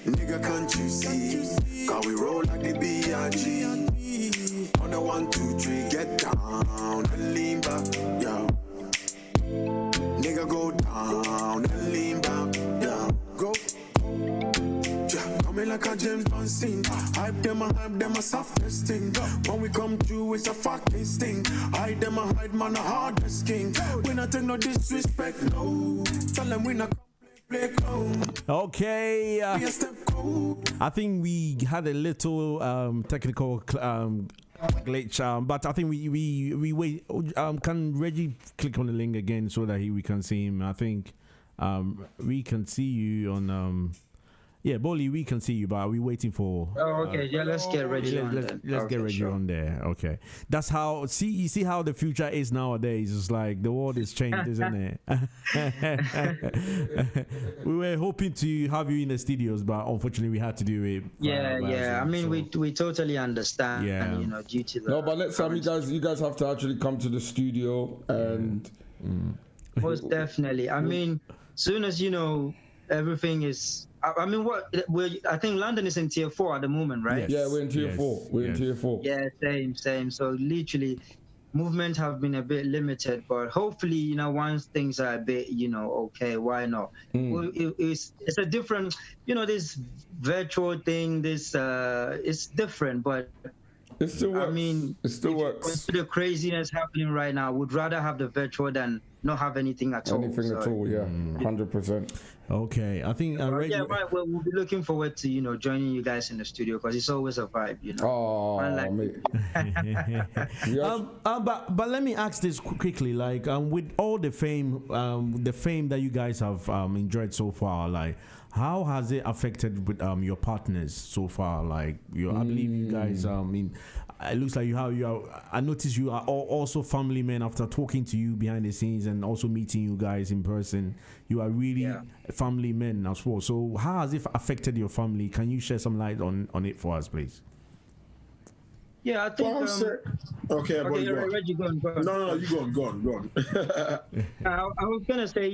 Nigga, can't you see? Cause we roll like the B.I.G. On the 1, 2, 3, get down and lean back, yeah. Nigga, go down and lean back, yeah. Go. Yeah, coming like a James Bond scene. Hype them a softest thing. When we come through, it's a fucking sting. Hide them a hide, man, a hardest king. We not take no disrespect, no. Tell them we not play clown. Okay. I think we had a little technical glitch, but I think we wait. Can Reggie click on the link again so that we can see him? I think we can see you on. Yeah, Bolly, we can see you, but we're waiting for. Oh, okay. Yeah, let's get Reggie on. Let's get Reggie on there. Okay, that's how. You see how the future is nowadays. It's like the world is changed, isn't it? We were hoping to have you in the studios, but unfortunately, we had to do it. Yeah. I mean, we totally understand. Yeah. You know, due to the. No, but next time you guys have to actually come to the studio and. Most definitely. I mean, soon as everything is. I mean, I think London is in tier 4 at the moment, right? Yes. Yeah, we're in tier 4. We're in tier 4. Yeah, same. So literally, movement have been a bit limited, but hopefully, once things are a bit, okay, why not? It's a different, this virtual thing. This it's different, but. It still works. I mean, it still works. The craziness happening right now, would rather have the virtual than not have anything at all. Anything at all, yeah, 100%. Okay, I think. Right. We'll be looking forward to joining you guys in the studio because it's always a vibe, Oh, mate. But let me ask this quickly, like with all the fame that you guys have enjoyed so far, like. How has it affected with your partners so far? Like I believe you guys. It looks like I noticed you are also family men. After talking to you behind the scenes and also meeting you guys in person, you are really family men as well. So how has it affected your family? Can you share some light on it for us, please? Yeah, I think. Okay, Reggie, go on. No, you go on. I was gonna say,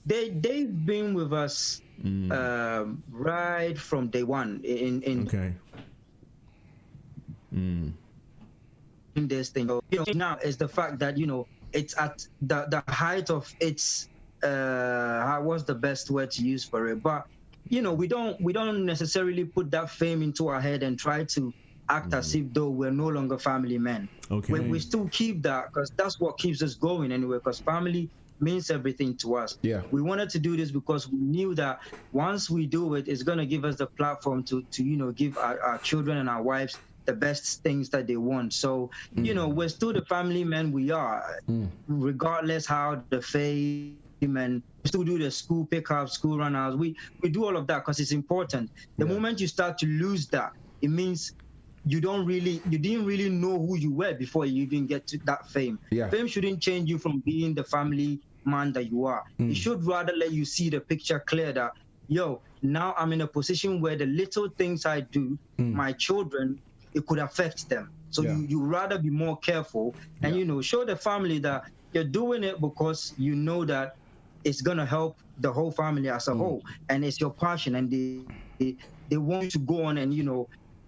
They've been with us right from day one in this thing. Now is the fact that it's at the height of its what's the best word to use for it? But we don't necessarily put that fame into our head and try to act as if though we're no longer family men. Okay. We still keep that because that's what keeps us going anyway. Because family means everything to us. Yeah. We wanted to do this because we knew that once we do it, it's going to give us the platform to give our children and our wives the best things that they want. So, we're still the family men we are, regardless how the fame and we still do the school pickups, school run-outs. We do all of that because it's important. The moment you start to lose that, it means you didn't really know who you were before you even get to that fame. Yeah. Fame shouldn't change you from being the family man that you are. It should rather let you see the picture clear that, now I'm in a position where the little things I do, my children, it could affect them. So you rather be more careful and, show the family that you're doing it because you know that it's going to help the whole family as a whole. And it's your passion and they want you to go on and,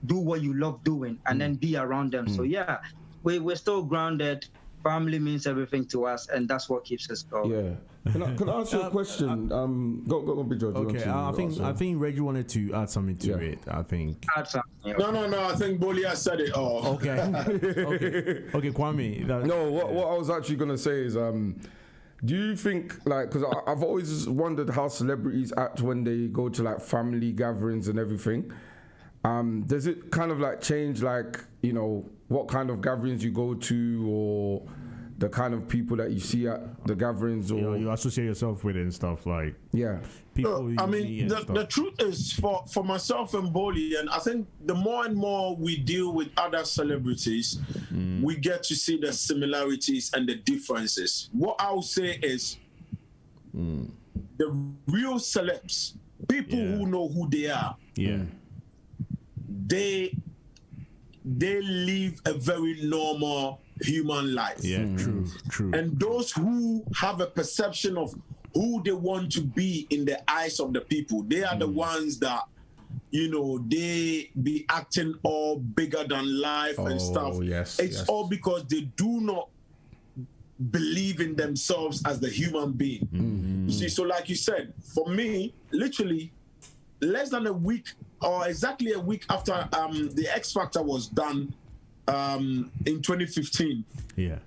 do what you love doing and then be around them. So we're still grounded. Family means everything to us, and that's what keeps us going. Yeah. Can I ask you a question? Go, BIGJOE. Okay. I think Reggie wanted to add something to it. I think. Add something. No. I think Bollie has said it all. Okay. Okay, Kwame. What I was actually gonna say is, do you think because I've always wondered how celebrities act when they go to like family gatherings and everything. Does it kind of change what kind of gatherings you go to or the kind of people that you see at the gatherings or you associate yourself with and stuff like people I mean the truth is for myself and Bollie, and I think the more and more we deal with other celebrities, we get to see the similarities and the differences. What I would say is the real celebs, people who know who they are, they live a very normal human life. Yeah, true. And those who have a perception of who they want to be in the eyes of the people, they are the ones that, you know, they be acting all bigger than life and stuff. It's all because they do not believe in themselves as the human being. You see, so like you said, for me, literally less than a week or exactly a week after the X Factor was done in 2015,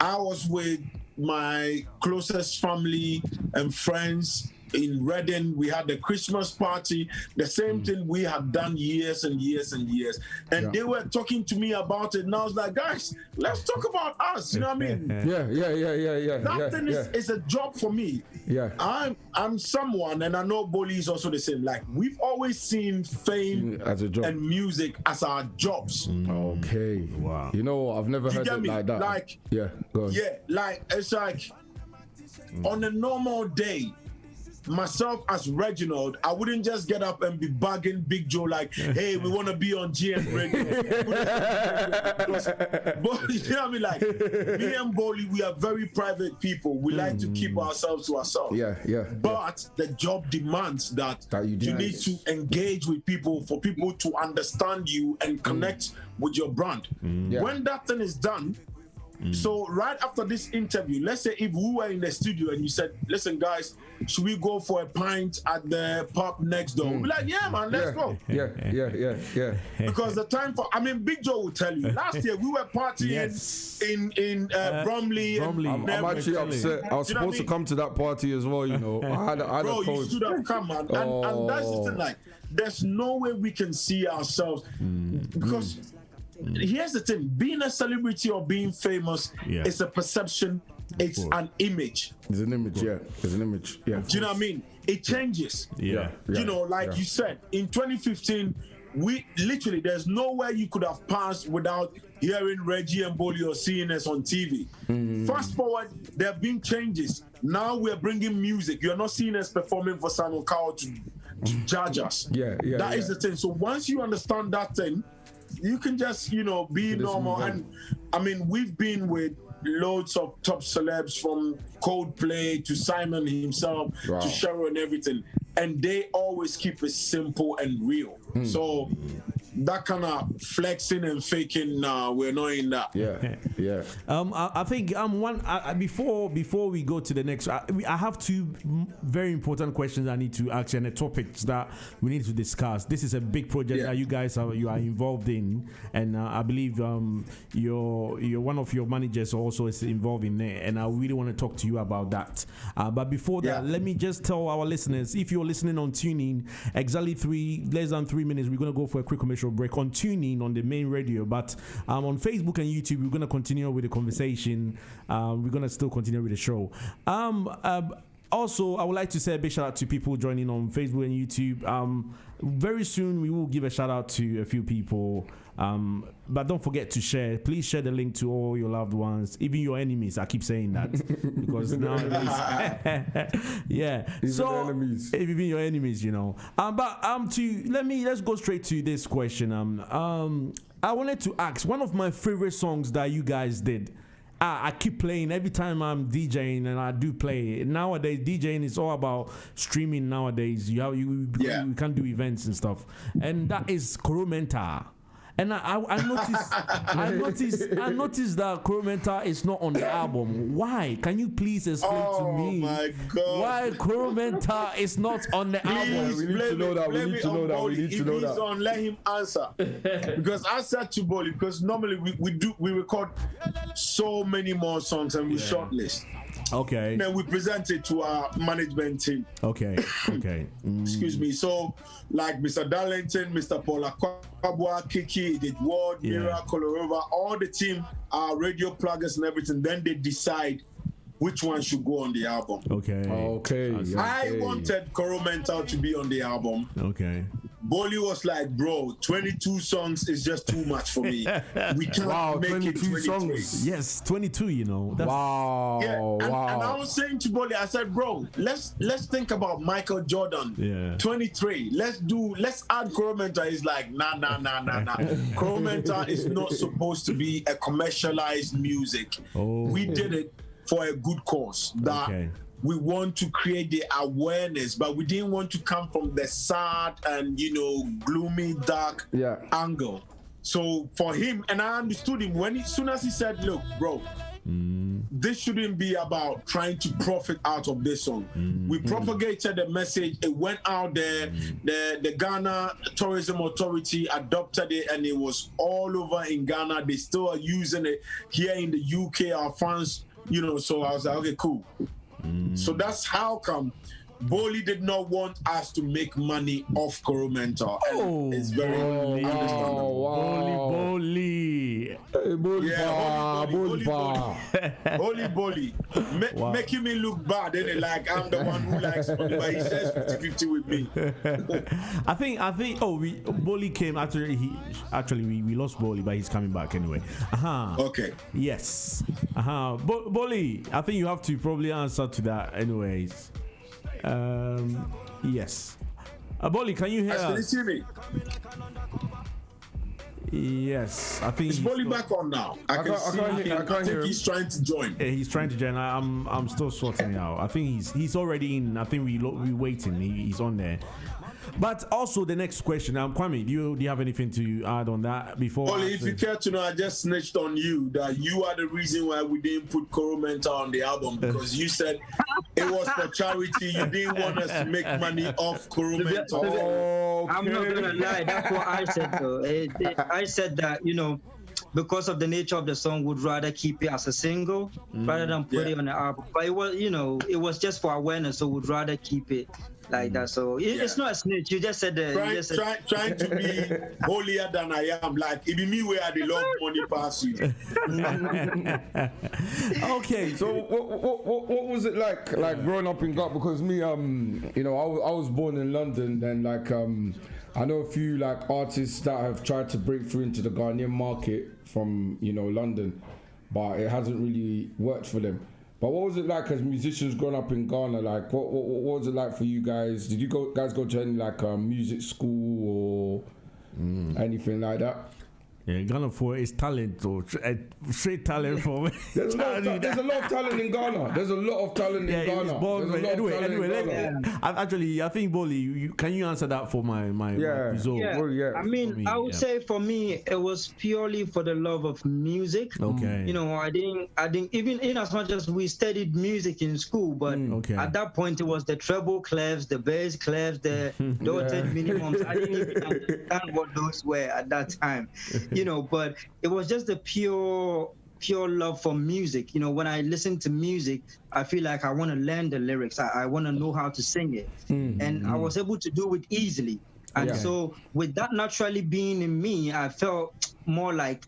I was with my closest family and friends in Reading. We had the Christmas party, the same thing we had done years and years and years. And they were talking to me about it. And I was like, guys, let's talk about us. You know what I mean? That thing is a job for me. I'm someone, and I know BOLLIE is also the same. Like, we've always seen fame as a job and music as our jobs. Okay. Wow. You know, I've never heard it like that. Like, go on. Like, it's like on a normal day, myself as Reginald, I wouldn't just get up and be bugging Big Joe like, hey, we want to be on GM Radio. But you know what I mean? Like, me and BOLLIE, we are very private people. We like to keep ourselves to ourselves. But the job demands that you need to engage with people for people to understand you and connect with your brand. When that thing is done, so right after this interview, let's say if we were in the studio and you said, listen guys, should we go for a pint at the pub next door? We'll be like, yeah man, let's go. Because the time for, I mean, Big Joe will tell you, last year we were partying in Bromley. I'm actually upset. I was supposed to come to that party as well, you know. I had Bro, you should have come, man. And that's the thing, like, there's no way we can see ourselves because here's the thing, being a celebrity or being famous is a perception, it's an image. It's an image, It's an image, Do you know what I mean? It changes. You know, like you said, in 2015, we literally, there's nowhere you could have passed without hearing Reggie and BOLLIE or seeing us on TV. Fast forward, there have been changes. Now we're bringing music. You're not seeing us performing for Simon Cowell to judge us. That is the thing. So once you understand that thing, you can just, you know, be normal. And I mean, we've been with loads of top celebs from Coldplay to Simon himself to Cheryl and everything, and they always keep it simple and real. So that kind of flexing and faking, we're not in that. I think before we go to the next, I have two very important questions I need to ask you, and the topics that we need to discuss. This is a big project that you guys are involved in, and I believe you're one of your managers also is involved in it, and I really want to talk to you about that. But before that, let me just tell our listeners, if you're listening on TuneIn, exactly less than 3 minutes, we're going to go for a quick commercial break on TuneIn on the main radio, but on Facebook and YouTube we're going to continue with the conversation. We're going to still continue with the show. Also, I would like to say a big shout out to people joining on Facebook and YouTube. Very soon we will give a shout out to a few people, but don't forget to share. Please share the link to all your loved ones, even your enemies. I keep saying that because nowadays, even your enemies, you know. Let's go straight to this question. I wanted to ask, one of my favorite songs that you guys did, I keep playing every time I'm DJing, and I do play. Nowadays, DJing is all about streaming. Nowadays, you can't do events and stuff, and that is Koromenta. And I noticed that Koromenta is not on the album. Why? Can you please explain to me why Koromenta is not on the album? We need to know that. We need to know that. If he's on, let him answer. Because I said to BOLLIE, because normally we record so many more songs and we shortlist. Okay. Then we present it to our management team. Okay. Excuse me. So, like Mr. Darlington, Mr. Paula Kwabwa, Kiki, Edith Ward, Mira, Kolorova, all the team, our radio pluggers and everything, then they decide which one should go on the album. Okay. I wanted Koromenta to be on the album. Okay. BOLLIE was like, bro, 22 songs is just too much for me. We can't make 22 it 23 songs. Yes, 22, you know. And I was saying to BOLLIE, I said, bro, let's think about Michael Jordan. 23. Let's add Koromenta. He's like, nah. Koromenta is not supposed to be a commercialized music. We did it for a good cause. That we want to create the awareness, but we didn't want to come from the sad and gloomy, dark angle. So for him, and I understood him as soon as he said, "Look, bro, this shouldn't be about trying to profit out of this song." We propagated the message. It went out there. The Ghana Tourism Authority adopted it, and it was all over in Ghana. They still are using it here in the UK. Our fans, So I was like, okay, cool. So that's how come BOLLIE did not want us to make money off Coromenta. It's very understandable. BOLLIE. BOLLIE. Making me look bad, and like I'm the one who likes money, but he says 50-50 with me. I think. BOLLIE came after we lost BOLLIE, but he's coming back anyway. Okay. Yes. BOLLIE, I think you have to probably answer to that, anyways. Yes. BOLLIE, can you hear us? Can you see me? Yes, I think. Is BOLLIE back on now? I think he's trying to join. He's trying to join. I'm still sorting it out. I think he's already in. I think we waiting. He's on there. But also the next question, Kwame, do you have anything to add on that before? BOLLIE, if you care to know, I just snitched on you that you are the reason why we didn't put Coromenta on the album, because you said it was for charity. You didn't want us to make money off Coromenta. Okay. I'm not gonna lie, that's what I said though. I said that because of the nature of the song, would rather keep it as a single rather than put it on the album. But it was just for awareness, so would rather keep it like that. So it's not a snitch. You just said that. Trying to be holier than I am. Like it be me where the love money pass you. Okay. So what was it like growing up in Ghana? Because me, I was born in London, and I know a few artists that have tried to break through into the Ghanaian market from London, but it hasn't really worked for them. But what was it like as musicians growing up in Ghana? Like, what was it like for you guys? Did you guys go to any music school or anything like that? Yeah, Ghana for is talent, or straight talent for me. There's a lot of talent in Ghana. There's a lot of talent in Ghana. Actually, I think BOLLIE, can you answer that for my result? I mean, I would say for me, it was purely for the love of music. Okay. I didn't even in as much as we studied music in school, but at that point it was the treble clefs, the bass clefs, the dotted minimums. I didn't even understand what those were at that time. But it was just the pure love for music. When I listen to music, I feel like I want to learn the lyrics. I want to know how to sing it. And I was able to do it easily. And so with that naturally being in me, I felt more like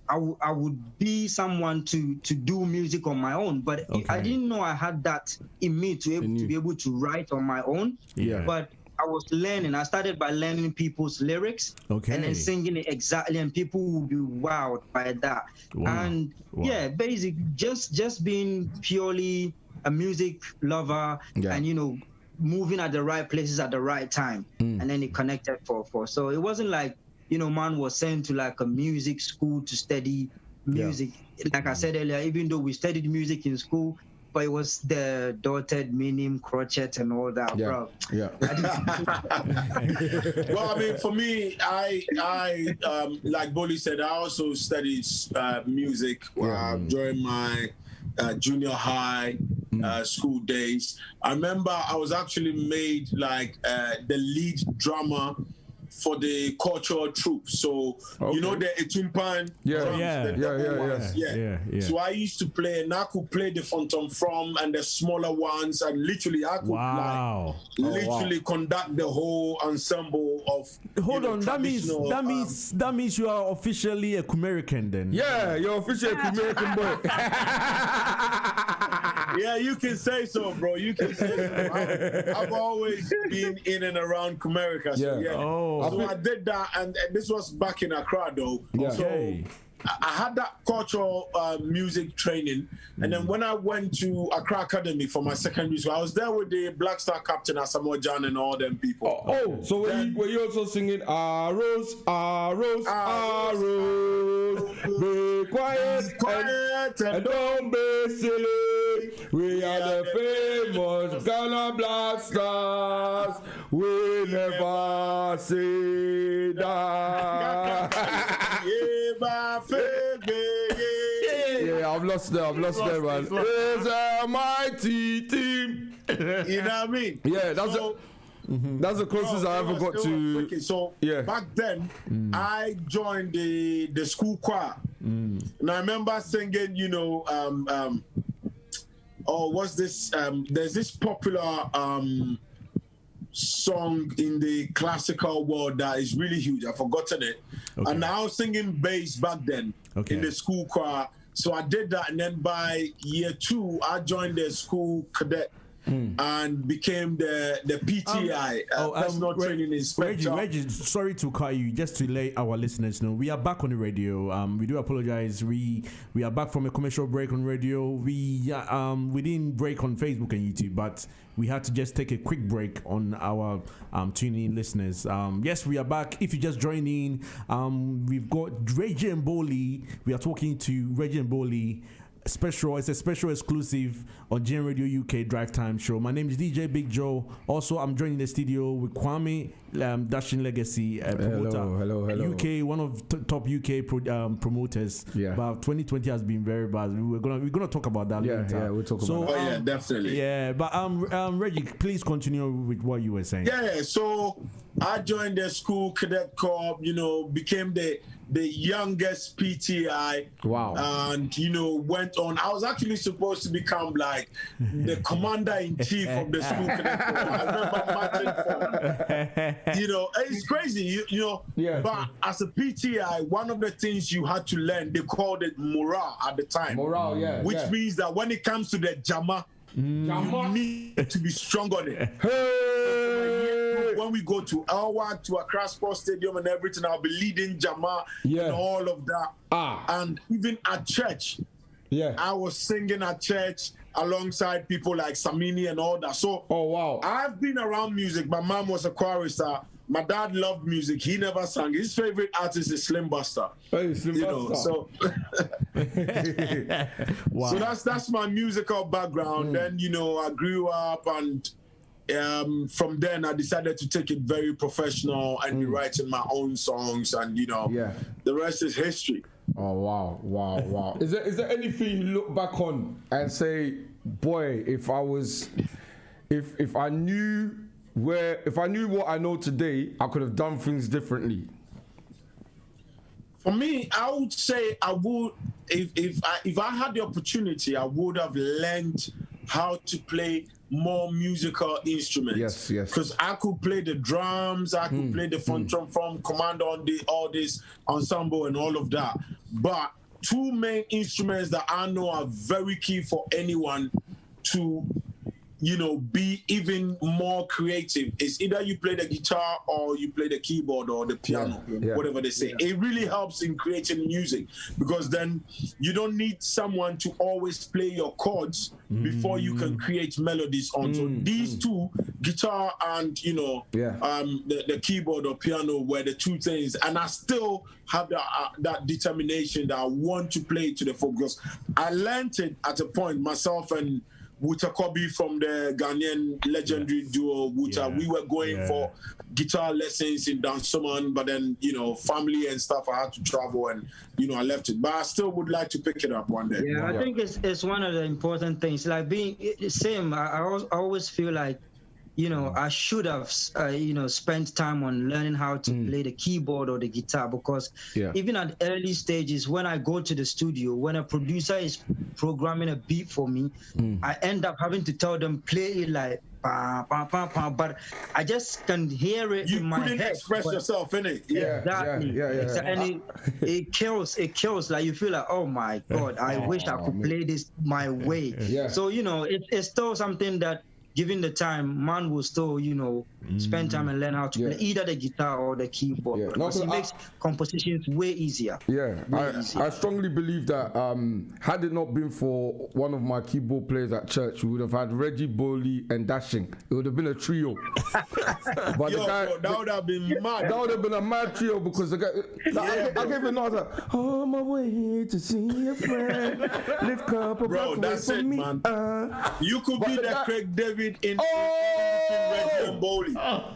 I would be someone to do music on my own. But I didn't know I had that in me to be able to write on my own. But I was learning. I started by learning people's lyrics and then singing it exactly, and people would be wowed by that. And basically just being purely a music lover and moving at the right places at the right time, and then it connected for. So it wasn't like man was sent to a music school to study music. Like I said earlier, even though we studied music in school, but it was the dotted, minim, crochet, and all that, bro. Well, I mean, for me, I like BOLLIE said, I also studied music during my junior high school days. I remember I was actually made the lead drummer for the cultural troupe. So the Etumpan drums. So I used to play, and I could play the phantom from and the smaller ones, and literally I could conduct the whole ensemble of. Hold on, that means you are officially a Kumerican then. Yeah, you're officially a Kumerican boy. Yeah, you can say so, bro. You can say so. I've always been in and around Kumerica. So so I did that, and this was back in Accra, though. So I had that cultural music training, and then when I went to Accra Academy for my secondary school, I was there with the Black Star captain Asamoah Jan and all them people. So were you also singing Arrows, Arrows, Arrows, be quiet and don't be silly. We are the famous Ghana Black Stars. We never say that. Yeah, I've lost them, man. It's a mighty team. You know what I mean? Yeah, that's the closest I ever got to. So back then, I joined the school choir, and I remember singing, what's this? There's this popular song in the classical world that is really huge. I've forgotten it, and I was singing bass back then in the school choir. So I did that, and then by year 2, I joined the school cadet. And became the PTI, personal training inspector. Reggie, sorry to cut you. Just to let our listeners know, we are back on the radio. We do apologize. We are back from a commercial break on radio. We didn't break on Facebook and YouTube, but we had to just take a quick break on our tuning listeners. Yes, we are back. If you just joined in, we've got Reggie and BOLLIE. We are talking to Reggie and BOLLIE. It's a special exclusive on GN Radio UK Drive Time Show. My name is DJ BIGJOE. Also, I'm joining the studio with KWAME, Dashing Legacy promoter. Hello. UK, one of top UK promoters. Yeah. But 2020 has been very bad. We're gonna talk about that later. Yeah, we'll talk about that. Yeah, definitely. Yeah, but Reggie, please continue with what you were saying. Yeah, so I joined the school cadet corps. Became the youngest PTI. Wow. And went on. I was actually supposed to become like the commander-in-chief of the school cadet corps. I remember marching for it's crazy, Yeah. But as a PTI, one of the things you had to learn, they called it morale at the time. Morale, yeah. Which means that when it comes to the Jama, you need to be strong on it. Hey! When we go to Accra Sports Stadium and everything, I'll be leading Jama and all of that. And even at church, I was singing at church alongside people like Samini and all that. So I've been around music. My mom was a chorister. My dad loved music. He never sang. His favorite artist is Slim Buster. Hey, Slim Buster. So wow. So that's my musical background. Then I grew up, and from then I decided to take it very professional and be writing my own songs, and the rest is history. Oh wow. Is there anything you look back on and say, boy, if I knew what I know today, I could have done things differently? For me, I would say I would, if I had the opportunity, I would have learned how to play more musical instruments. Yes. Because I could play the drums, I could play the from command on all this ensemble and all of that. But two main instruments that I know are very key for anyone to be even more creative is either you play the guitar or you play the keyboard or the piano, whatever they say. It really helps in creating music, because then you don't need someone to always play your chords before you can create melodies on. So these two, guitar and the keyboard or piano, were the two things, and I still have that determination that I want to play to the full, because I learned it at a point myself and Wuta Kobi from the Ghanaian legendary duo Wuta. We were going for guitar lessons in Dansoman, but then family and stuff, I had to travel, and I left it. But I still would like to pick it up one day. I think it's one of the important things. Like being same, I always feel like I should have, spent time on learning how to play the keyboard or the guitar, because even at early stages, when I go to the studio, when a producer is programming a beat for me, I end up having to tell them, play it like, but I just can hear it in my head. You couldn't express yourself, innit? Exactly. And it kills. Like, you feel like, oh my God, I wish I could play this my way. So, it's still something that, given the time, man will still, spend time and learn how to play either the guitar or the keyboard. Yeah. Because it makes compositions way easier. Yeah, I strongly believe that had it not been for one of my keyboard players at church, we would have had Reggie, Bollie, and Dashing. It would have been a trio. But Yo, that would have been mad. That would have been a mad trio because the guy, I gave it another. On my way to see a friend, lift cup of bro, that's it, me. man. You could be the Craig David in Reggie and Bollie.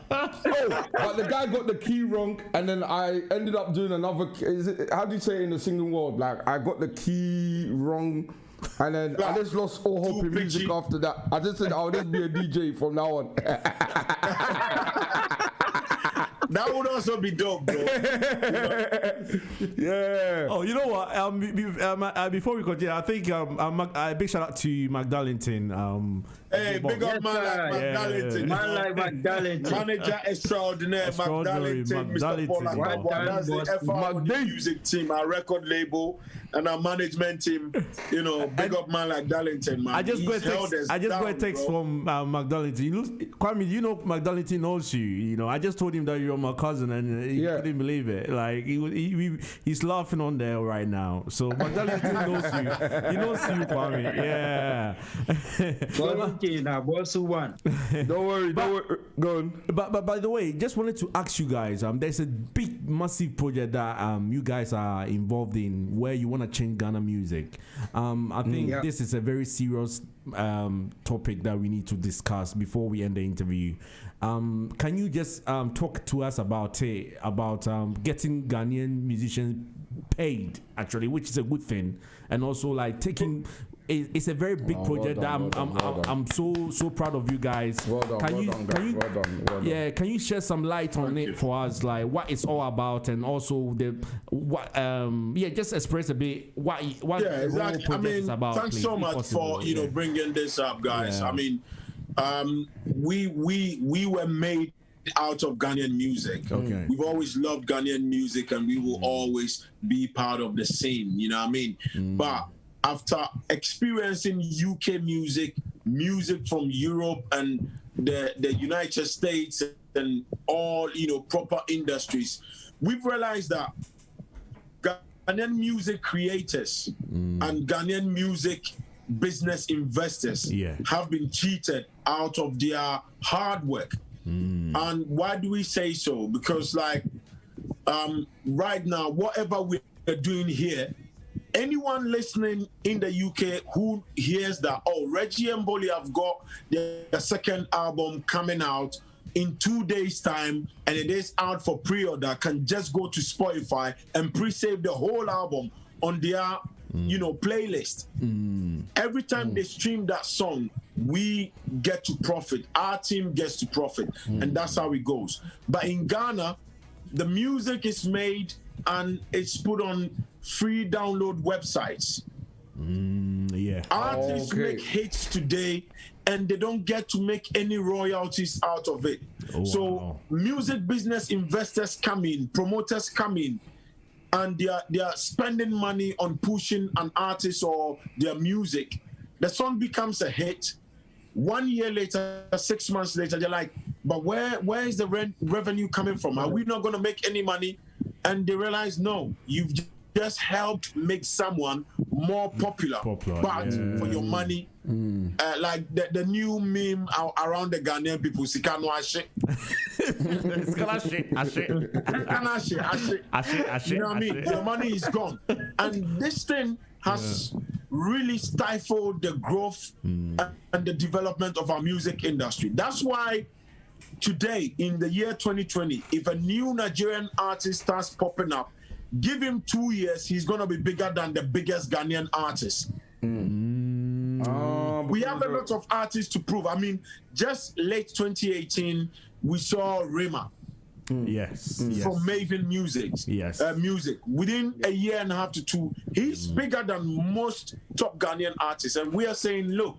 But the guy got the key wrong, and then I ended up doing another. How do you say it in the singing world? Like I got the key wrong, and then I just lost all hope in music after that. I just said I'll just be a DJ from now on. That would also be dope, bro. Yeah. Oh, you know what? Before we continue, I think a big shout out to McDarlington. Hey, big up man like McDarlington. Man like McDarlington. Manager extraordinaire, McDarlington. Mr. Paul that's the FR music team, our record label, and our management team. You know, big up man like Darlington, man. I just got a text from McDarlington. Kwame, you know McDarlington knows you. You know, I just told him that you're my cousin, and he couldn't believe it. Like he's laughing on there right now. So McDarlington knows you. He knows you, Kwame. Yeah. Now, boss who won. Don't worry. Go on. But by the way, just wanted to ask you guys. There's a big, massive project that you guys are involved in where you want to change Ghana music. I think this is a very serious topic that we need to discuss before we end the interview. Can you just talk to us about it, about getting Ghanaian musicians paid, actually, which is a good thing, and also like taking. It's a very big project that I'm so proud of you guys. Well done. Can you shed some light on it for us, like what it's all about, and also just express a bit what exactly. the project is about. Thanks so much for bringing this up, guys. Yeah. I mean, we were made out of Ghanaian music. Okay. We've always loved Ghanaian music, and we will always be part of the scene. You know what I mean? But after experiencing UK music from Europe and the United States and all proper industries, we've realized that Ghanaian music creators and Ghanaian music business investors have been cheated out of their hard work. And why do we say so? Because right now, whatever we're doing here, anyone listening in the UK who hears that, Reggie and Bollie have got their second album coming out in 2 days' time and it is out for pre-order, can just go to Spotify and pre-save the whole album on their playlist. Every time they stream that song, we get to profit. Our team gets to profit. And that's how it goes. But in Ghana, the music is made and it's put on free download websites. Artists make hits today and they don't get to make any royalties out of it. Music business investors come in, promoters come in, and they are spending money on pushing an artist or their music. The song becomes a hit. 1 year later, 6 months later, they're like, but where is the revenue coming from? Are we not going to make any money? And they realize, no, you've just helped make someone more popular. But for your money, like the new meme around the Ghanaian people, Sikano Ashe. You know what I mean? Your money is gone. And this thing has really stifled the growth and the development of our music industry. That's why today, in the year 2020, if a new Nigerian artist starts popping up, give him 2 years, he's going to be bigger than the biggest Ghanaian artist. We have a lot of artists to prove. I mean, just late 2018, we saw Rema. From Maven Music. Music. Within a year and a half to two, he's bigger than most top Ghanaian artists. And we are saying, look,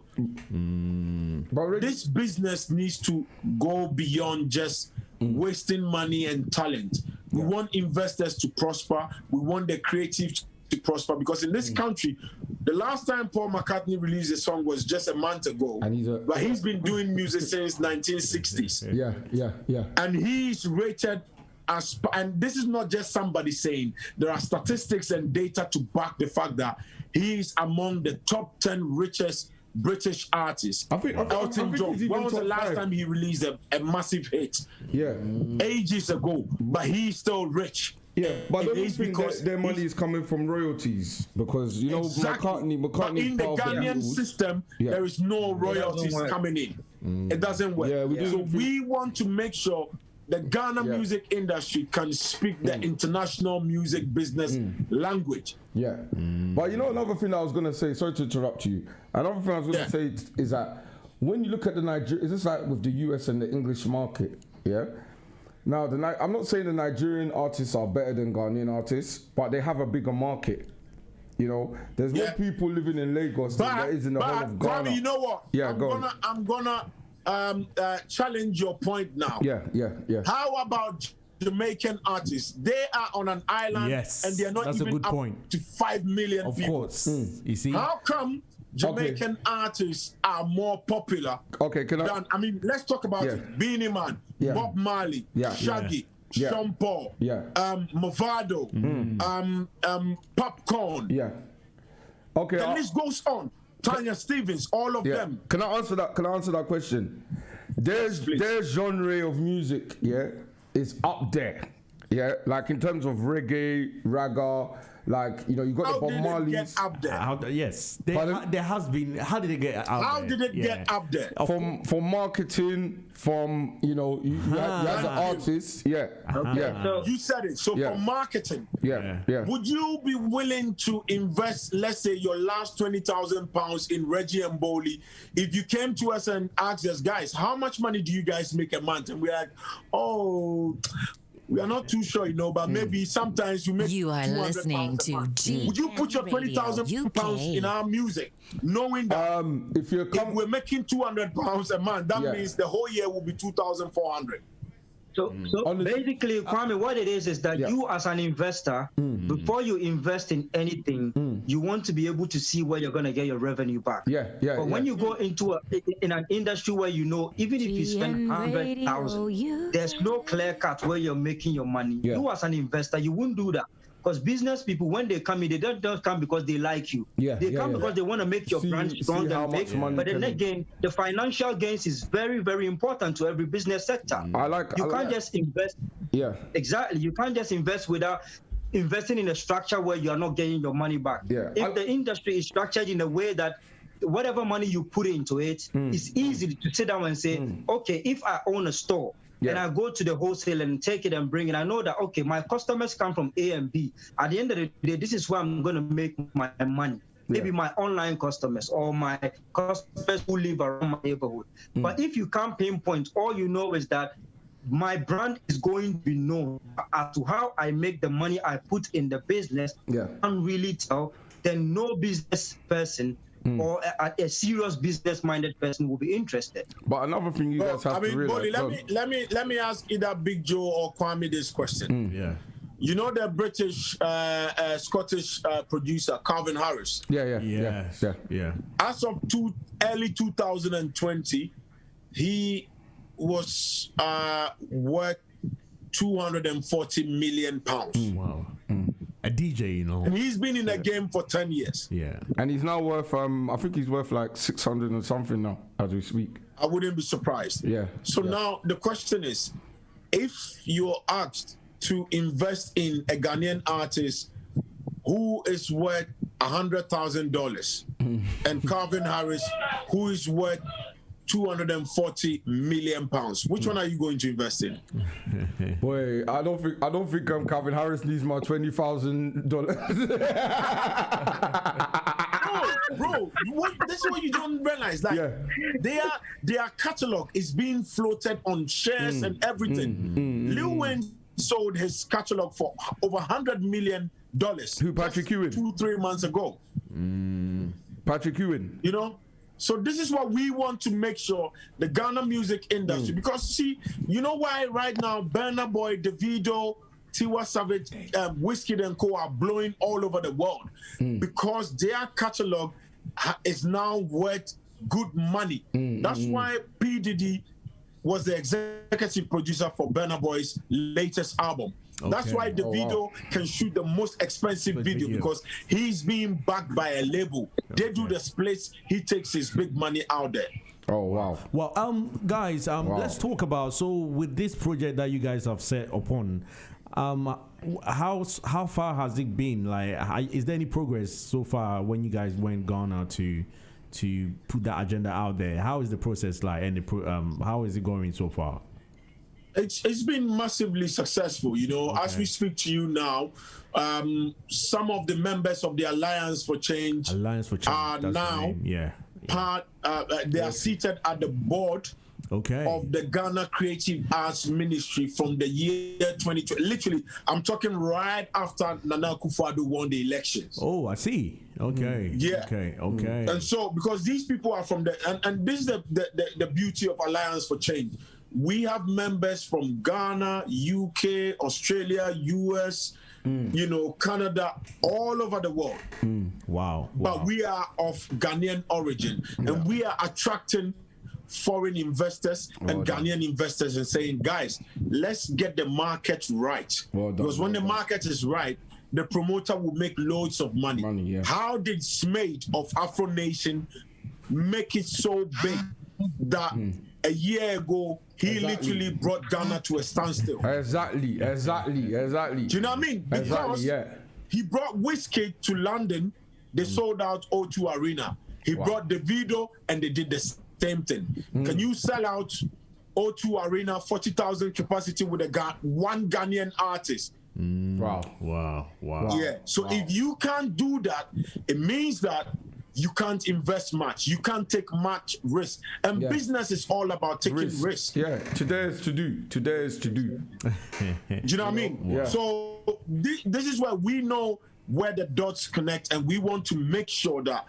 this business needs to go beyond just wasting money and talent. We want investors to prosper. We want the creatives to prosper, because in this country, The last time Paul McCartney released a song was just a month ago, and but he's been doing music since 1960s. Yeah. And he's rated as, and this is not just somebody saying, there are statistics and data to back the fact that he's among the top 10 richest British artists. Elton John, when was the last time he released a massive hit? Yeah. Ages ago, but he's still rich. Yeah, but It don't you is think because that their money is coming from royalties? Because, you know, Exactly. McCartney But in the Ghanaian system, there is no royalties coming in. It doesn't work. Yeah, So we want to make sure the Ghana music industry can speak the international music business language. Yeah. But you know, another thing I was going to say, sorry to interrupt you. Another thing I was going to say is that when you look at the Nigeria, is this like with the US and the English market? Yeah. Now, I'm not saying the Nigerian artists are better than Ghanaian artists, but they have a bigger market. You know, there's more people living in Lagos than there is in the whole of Ghana. Kwame, you know what? Yeah, I'm gonna challenge your point now. Yeah. How about Jamaican artists? They are on an island, and they are not that's even a good up point. to 5 million Of people. course. You see? How come Jamaican artists are more popular? Okay, than, I mean, let's talk about it. Beanie Man, Bob Marley, Shaggy, Sean Paul, Movado, Popcorn. Yeah. Okay. The list goes on. Tanya Stevens, all of them. Can I answer that question? Their genre of music, is up there. Yeah, like in terms of reggae, ragga, like, you know, you got the Bob Marley's. Get up there? Yes, there has been. How did it get up there? How did it get up there? From marketing, from, you know, you had the artists. Yeah. So, you said it. So for marketing, would you be willing to invest, let's say, your last £20,000 in Reggie and Bollie, if you came to us and asked us, guys, how much money do you guys make a month? And we're like, oh, we are not too sure, you know, but maybe sometimes you make. You are listening to G. Would you put your £20,000 in our music, knowing that if we're making £200 a month, that means the whole year will be 2,400. So basically, Kwame, what it is that you as an investor, before you invest in anything, you want to be able to see where you're going to get your revenue back. But when you go into in an industry where you know, even if you spend 100,000, there's no clear cut where you're making your money. You as an investor, you wouldn't do that. Because business people, when they come in, they don't come because they like you. They come because they want to make your brand strong and big. But then again, the financial gains is very, very important to every business sector. You can't just invest. Exactly. You can't just invest without investing in a structure where you are not getting your money back. If the industry is structured in a way that whatever money you put into it, it's easy to sit down and say, okay, if I own a store, and I go to the wholesale and take it and bring it, I know that, okay, my customers come from A and B. At the end of the day, this is where I'm going to make my money. Maybe my online customers or my customers who live around my neighborhood. But if you can't pinpoint, all you know is that my brand is going to be known as to how I make the money I put in the business. Can't really tell, then no business person or a serious business-minded person will be interested. But another thing you guys have to realize. Bollie, let me ask either Big Joe or Kwame this question. You know the British, Scottish producer Calvin Harris. Yeah. As of early 2020, he was worth £240 million. Wow. A DJ, you know. And he's been in the game for 10 years. And he's now worth, I think he's worth like 600 and something now as we speak. I wouldn't be surprised. So now the question is, if you're asked to invest in a Ghanaian artist who is worth $100,000 and Calvin Harris who is worth £240 million, which one are you going to invest in? Boy, I don't think Calvin Harris needs my $20,000. Bro, this is what you don't realize. Like their catalog is being floated on shares and everything. Lil Wayne sold his catalog for over $100 million. Who, Patrick Ewing? 2-3 months ago. Patrick Ewing. You know? So this is what we want to make sure the Ghana music industry, because see, you know why right now Burna Boy, Davido, Tiwa Savage, Whiskey and Co are blowing all over the world because their catalog is now worth good money. That's why P. Diddy was the executive producer for Burna Boy's latest album. That's why the video can shoot the most expensive video because he's being backed by a label. They do the splits, he takes his big money out there. Oh wow. Well, guys, let's talk about, so with this project that you guys have set upon, how far has it been? Like, is there any progress so far when you guys went Ghana to put that agenda out there? How is the process like, and how is it going so far? It's been massively successful, you know. As we speak to you now, some of the members of the Alliance for Change are now part. They are seated at the board of the Ghana Creative Arts Ministry from the year 2020. Literally, I'm talking right after Nana Akufo-Addo won the elections. Oh, I see. Okay. Yeah. Okay. And so, because these people are from and this is the beauty of Alliance for Change. We have members from Ghana, UK, Australia, US, you know, Canada, all over the world. Wow. But we are of Ghanaian origin, and we are attracting foreign investors and Ghanaian investors and saying, guys, let's get the market right. Because when the market is right, the promoter will make loads of money. How did Smade of Afro Nation make it so big that a year ago he literally brought Ghana to a standstill? Exactly. Do you know what I mean? Because he brought Whiskey to London, they sold out O2 Arena. He brought Davido and they did the same thing. Can you sell out O2 Arena, 40,000 capacity with one Ghanaian artist? Wow. Yeah. So if you can't do that, it means that you can't invest much. You can't take much risk. And business is all about taking risk. Yeah, today is to do. Do you know what I mean? So this is where we know where the dots connect, and we want to make sure that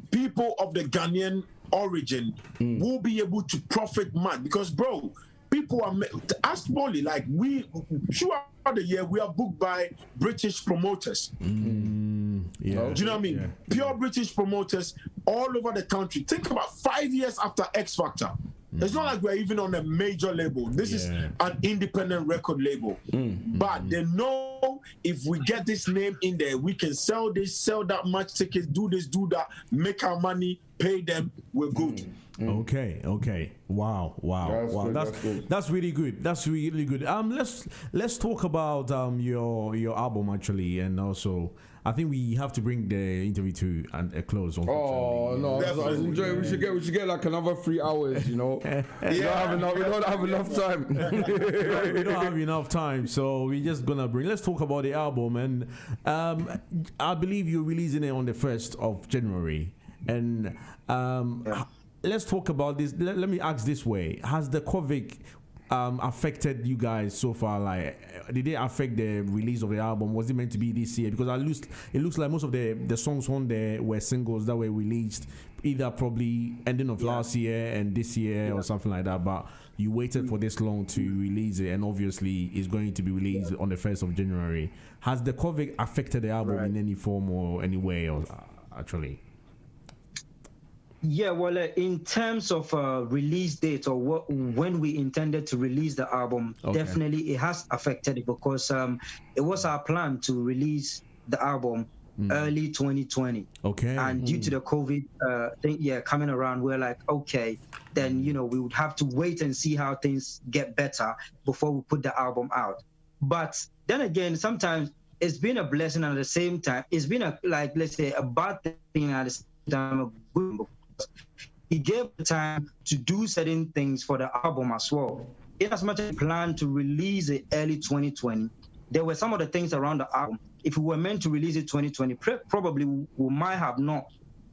people of the Ghanaian origin will be able to profit much. Because, bro, people are ask Bolly, like, we throughout the year we are booked by British promoters. Do you know what I mean? Pure British promoters all over the country. Think about 5 years after X Factor. It's not like we're even on a major label. This is an independent record label. But they know if we get this name in there, we can sell this, sell that much tickets, do this, do that, make our money, pay them, we're good. Okay. Wow. That's really good. That's really good. Let's talk about your album actually, and also I think we have to bring the interview to a close. Oh no, we should get like another 3 hours. You know, we don't have enough time. We don't have enough time, so we're just gonna bring. Let's talk about the album, and I believe you're releasing it on the 1st of January, and let's talk about this. Let me ask this way: has the COVID affected you guys so far? Like, did it affect the release of the album? Was it meant to be this year? Because it looks like most of the songs on there were singles that were released either probably ending of last year and this year or something like that. But you waited for this long to release it, and obviously it's going to be released on the 1st of January. Has the COVID affected the album in any form or any way, or actually? Yeah, well, in terms of release date or when we intended to release the album, definitely it has affected it, because it was our plan to release the album early 2020. And due to the COVID thing, coming around, we're like, okay, then, you know, we would have to wait and see how things get better before we put the album out. But then again, sometimes it's been a blessing, and at the same time, it's been let's say a bad thing at the same time, a good thing. He gave the time to do certain things for the album as well. In as much as we planned to release it early 2020, there were some of the things around the album. If we were meant to release it 2020, probably we might have not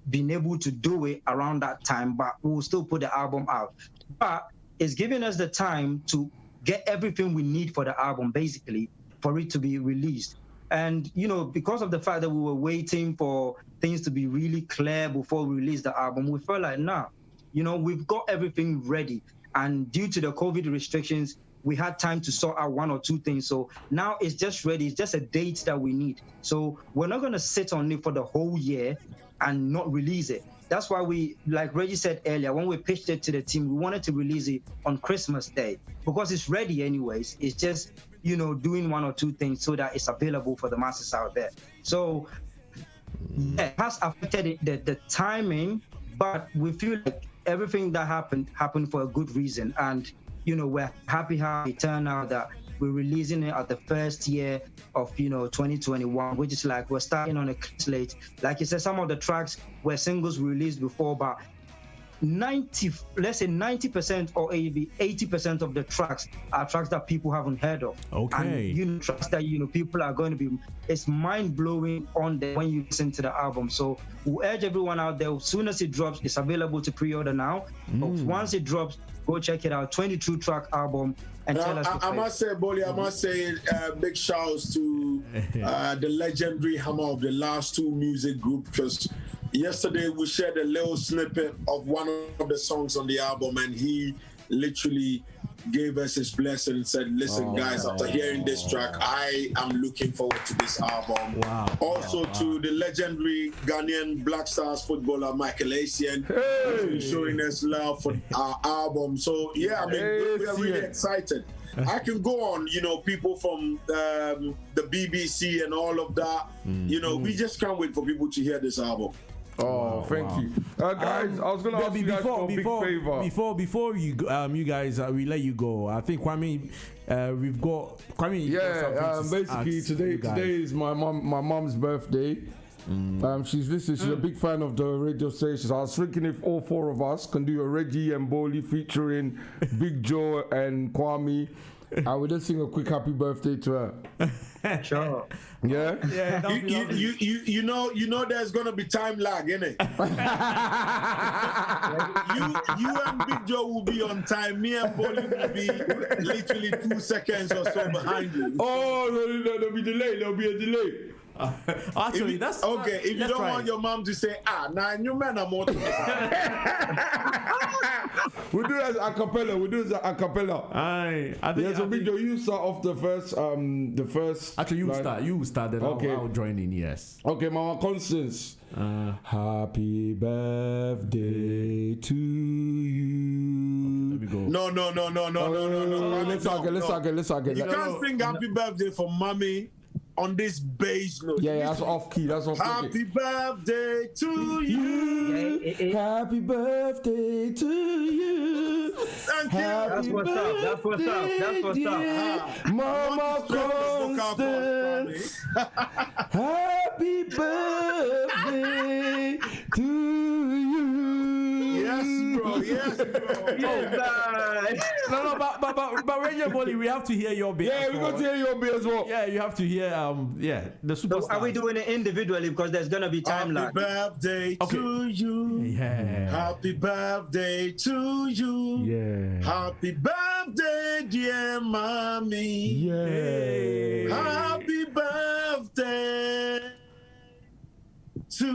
been able to do it around that time, but we'll still put the album out. But it's giving us the time to get everything we need for the album, basically, for it to be released. And, you know, because of the fact that we were waiting for things to be really clear before we release the album, we felt like, nah, you know, we've got everything ready. And due to the COVID restrictions, we had time to sort out one or two things. So now it's just ready. It's just a date that we need. So we're not going to sit on it for the whole year and not release it. That's why we, like Reggie said earlier, when we pitched it to the team, we wanted to release it on Christmas Day because it's ready anyways. It's just, you know, doing one or two things so that it's available for the masses out there. So yeah, it has affected the timing, but we feel like everything that happened for a good reason. And, you know, we're happy how it turned out that we're releasing it at the first year of, you know, 2021, which is like we're starting on a slate. Like you said, some of the tracks were singles we released before, but 90% or maybe 80% of the tracks are tracks that people haven't heard of. Okay. And, you know, tracks that, you know, people are going to be, it's mind-blowing on there when you listen to the album. So we urge everyone out there, as soon as it drops, it's available to pre-order now. But once it drops, go check it out. 22-track album. And tell us I must say, Bollie, I must say big shouts to the legendary Hammer of the Last Two music group, because yesterday we shared a little snippet of one of the songs on the album, and he literally gave us his blessing and said, listen, guys, after hearing this track, I am looking forward to this album. Wow. Also to the legendary Ghanaian Black Stars footballer, Michael Essien, who's been showing us love for our album. So, yeah, I mean, we are really excited. I can go on, you know, people from the BBC and all of that. You know, we just can't wait for people to hear this album. Oh, thank you, guys. I was gonna ask you guys for a big favor. Before you you guys, we let you go. I think Kwame, we've got Kwame. Yeah, basically today is my mom's birthday. She's listening. She's a big fan of the radio station. I was thinking if all four of us can do a Reggie and Bollie featuring Big Joe and Kwame, I would just sing a quick happy birthday to her. Sure. Yeah. Yeah. You know there's gonna be time lag, innit? you and Big Joe will be on time. Me and Bollie will be literally 2 seconds or so behind you. Oh no, there'll be delay. There'll be a delay. Actually, that's okay. If you don't want your mom to say, you men are more. We'll do it as a cappella. I think so Big Joe, you start off the first. Actually, you start. You start. Then okay. I'll join in. Yes. Okay, Mama Constance. Happy birthday to you. Let me go. No. Let's again. You can't sing happy birthday for mommy on this bass note. Yeah, that's off key. Happy birthday to you. Happy birthday to you. Thank you. That's what's up. Mama Constance. Happy birthday to you. Yes, bro. No, but Reggie and Bollie, we have to hear your bit. Yeah, we got to hear your bit as well. Yeah, you have to hear the superstars. So are we doing it individually because there's gonna be time lag? Happy birthday to you. Yeah. Happy birthday to you. Yeah. Happy birthday, dear mommy. Yeah. Happy birthday to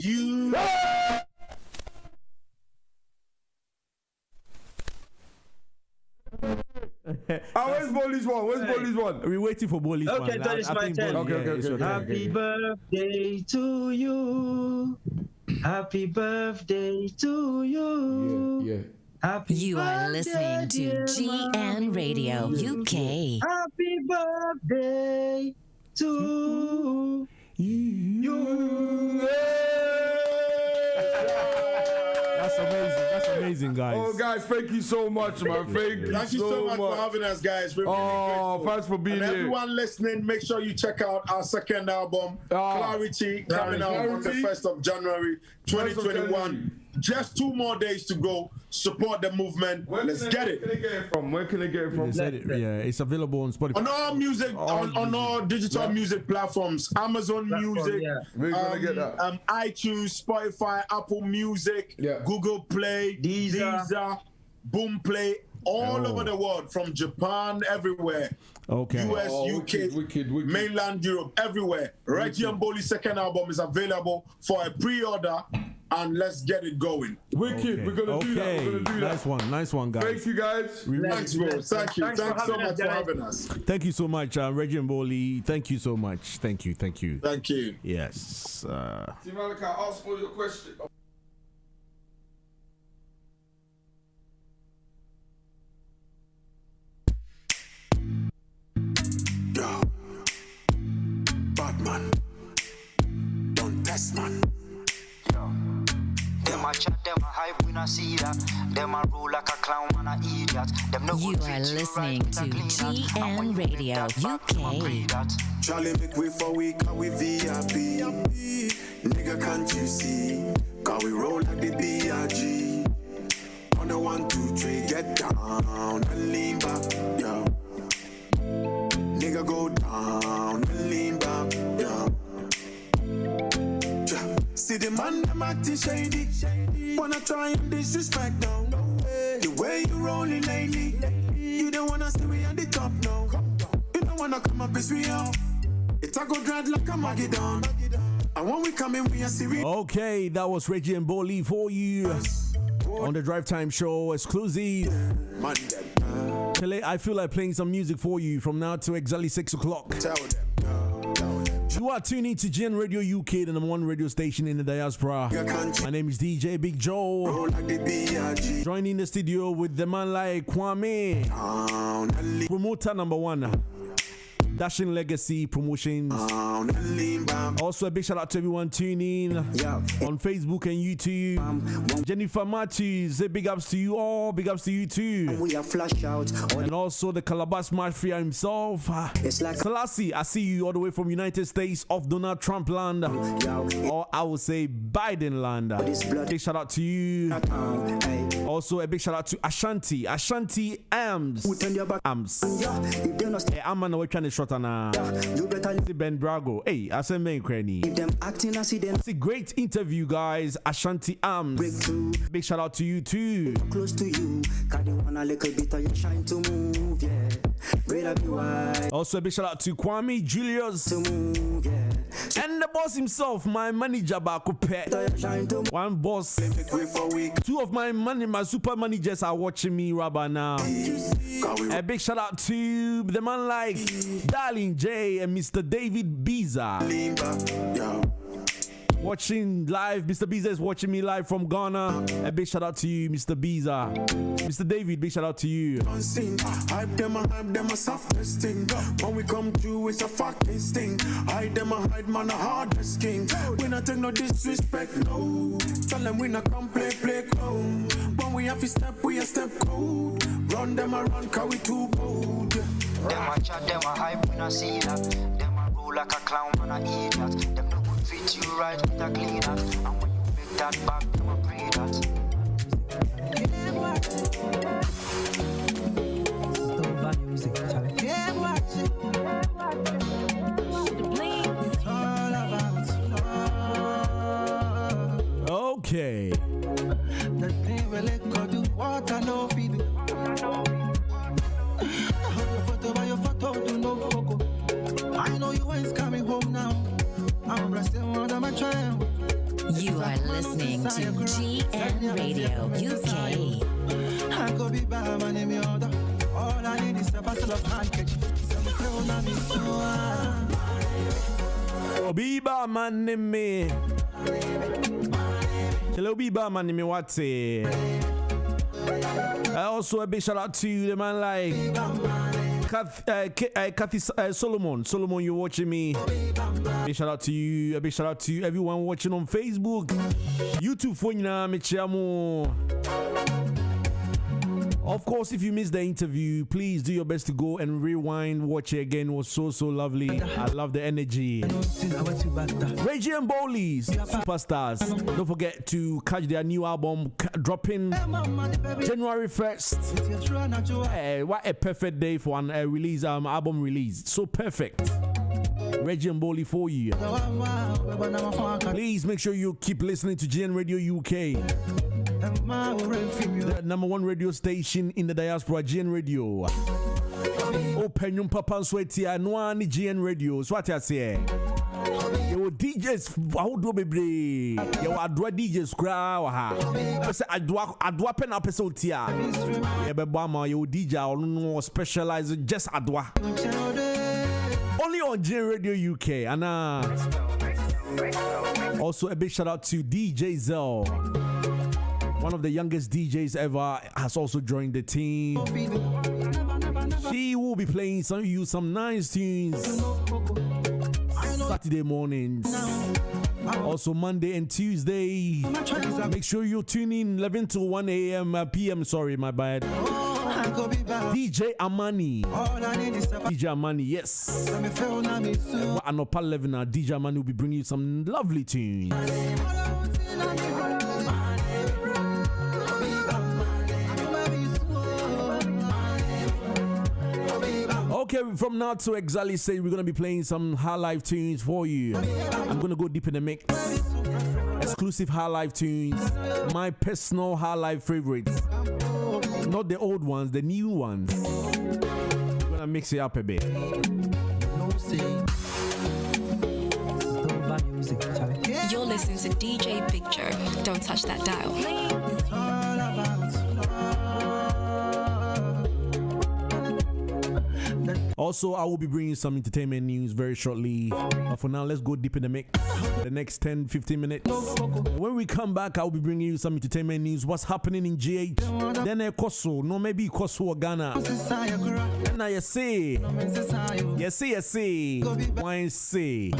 you. Where's Bollie's one? We're waiting for Bollie's one. Okay, that is my turn. Okay. Happy birthday to you. Happy birthday to you. Yeah. Happy You are listening to GN Radio UK. Happy birthday to you. That's amazing, guys. Oh, guys, thank you so much, man. Thank you so much for having us, guys. We're really grateful. Thanks for being here. Everyone listening, make sure you check out our second album, Clarity, coming out on the 1st of January 2021. Just 2 more days to go. Support the movement. Let's get it. Where can they get it from? It's available on Spotify. On all music, on all digital music platforms, Amazon Music, We're gonna get that. iTunes, Spotify, Apple Music, Google Play, Deezer, Boomplay, all over the world, from Japan, everywhere. Okay. US, UK, wicked. mainland Europe, everywhere. Reggie and Bollie's second album is available for a pre-order and let's get it going. Wicked, we're gonna do that. We're gonna do that. Nice one, guys. Thank you, guys. Thanks, bro. Thank you. Thanks so much for having us. Thank you so much, Reggie and BOLLIE. Thank you so much. Thank you. Thank you. Yes. See, Malika, ask all your questions. Yo, bad man, don't test man. Yo, them a chat, them a hype, we not see that. Them a roll like a clown, man a idiot. Them no You good are treat listening right, to clean that. And when GN you Radio make that back, them a UK. breed that. Charlie make way for we, cause we VIP. Nigga, can't you see? Cause we roll like the BIG. On the 1, 2, 3, get down and lean back, yo. Nigga, go down and lean back, yo. Yeah. See the man, them acting shady. Wanna try and disrespect now. The way you rolling lately, you don't wanna see me on the top now. You don't wanna come up piss me off. It's a go dread like a Maggedon. And when we come in, we are serious. Okay, that was Reggie and BOLLIE for you on the Drive Time Show exclusive. Today, I feel like playing some music for you from now to exactly 6 o'clock. Tell them. You are tuning to GN Radio UK, the #1 radio station in the diaspora. My name is DJ Big Joe. Roll like the BIG. Joining the studio with the man like KWAME, Down and lean promoter #1, Dashing Legacy Promotions. down and lean back. Also, a big shout out to everyone tuning on Facebook and YouTube. Jennifer Matthews, big ups to you all, big ups to you too. We are flash out. And also the Calabash Mafia himself. It's like Selassie, I see you all the way from United States of Donald Trump land. Or I would say Biden land. Big shout out to you. Also, a big shout out to Ashanti Ams. I'm on the way trying to shot on Ben Brago. Hey, I said main cranny. It's a great interview, guys. Ashanti Ams. Big shout out to you too. close to you. Cause they want a little bit of your shine to move, yeah. Rather be wide Also, a big shout out to Kwame Julius. to move, yeah. And the boss himself, my manager Bakupe. One boss. Make way for we. Two of my super managers are watching me right now. Cause we A big shout out to the man like Darling J and Mr. David Biza. lean back, yo. Watching live, Mr. Biza is watching me live from Ghana. A big shout out to you, Mr. Biza. Mr. David, big shout out to you. Sing. Hype them a softest thing. When we come through, it's a fucking sting. Hide them a hide man a hardest king. We not take no disrespect, no. Tell them we not come play clone. When we have to step, we a step code. Run them a run, cause we too bold. Them a chat, them a hype, we not see that. Them a roll like a clown, man a idiot. Them no good fit you right with a clean that. And when you make that back, them a breed that. Okay. The thing we let go do what I know we do. Your photo do no photo. I know you ain't coming home now. I'm resting on my child. You are listening to GN Radio UK. I go be bad man in my order. All I need is a bottle of handkerchief. Obiba man name me. Hello, Obiba man name me. What's it? Also a big shout out to the man like Kathy Solomon. Solomon, you're watching me. Big shout out to you. A big shout out to everyone watching on Facebook, YouTube for you now. Of course, if you missed the interview, please do your best to go and rewind, watch it again. It was so lovely. I love the energy. Reggie and BOLLIE, superstars. Don't forget to catch their new album dropping January 1st. What a perfect day for an release, album release. So perfect. Reggie and BOLLIE for you. Please make sure you keep listening to GN Radio UK. The #1 radio station in the diaspora, GN Radio. Open your papa sweaty and one GN Radio. So what I say? You yo DJs how do be bre yo adwa DJs kra wa ha say adwa pen episode tia ye be ma yo DJ no specialize just adwa only on J Radio UK and also a big shout out to DJ Zell, one of the youngest DJs ever, has also joined the team. She will be playing some nice tunes Saturday mornings, also Monday and Tuesday. Make sure you tune in 11 to 1 a.m. p.m. Sorry, my bad. DJ Amani, yes. And up 11, DJ Amani will be bringing you some lovely tunes. Okay, from now to exactly say we're gonna be playing some high life tunes for you. I'm gonna go deep in the mix. Exclusive high life tunes, my personal high life favorites. Not the old ones, the new ones. We're gonna mix it up a bit. You're listening to DJ BIGJOE. Don't touch that dial. Also, I will be bringing some entertainment news very shortly. But for now, let's go deep in the mix. The next 10-15 minutes. When we come back, I will be bringing you some entertainment news. What's happening in GH? Then Koso, no maybe Koso or Ghana. And I say, why say?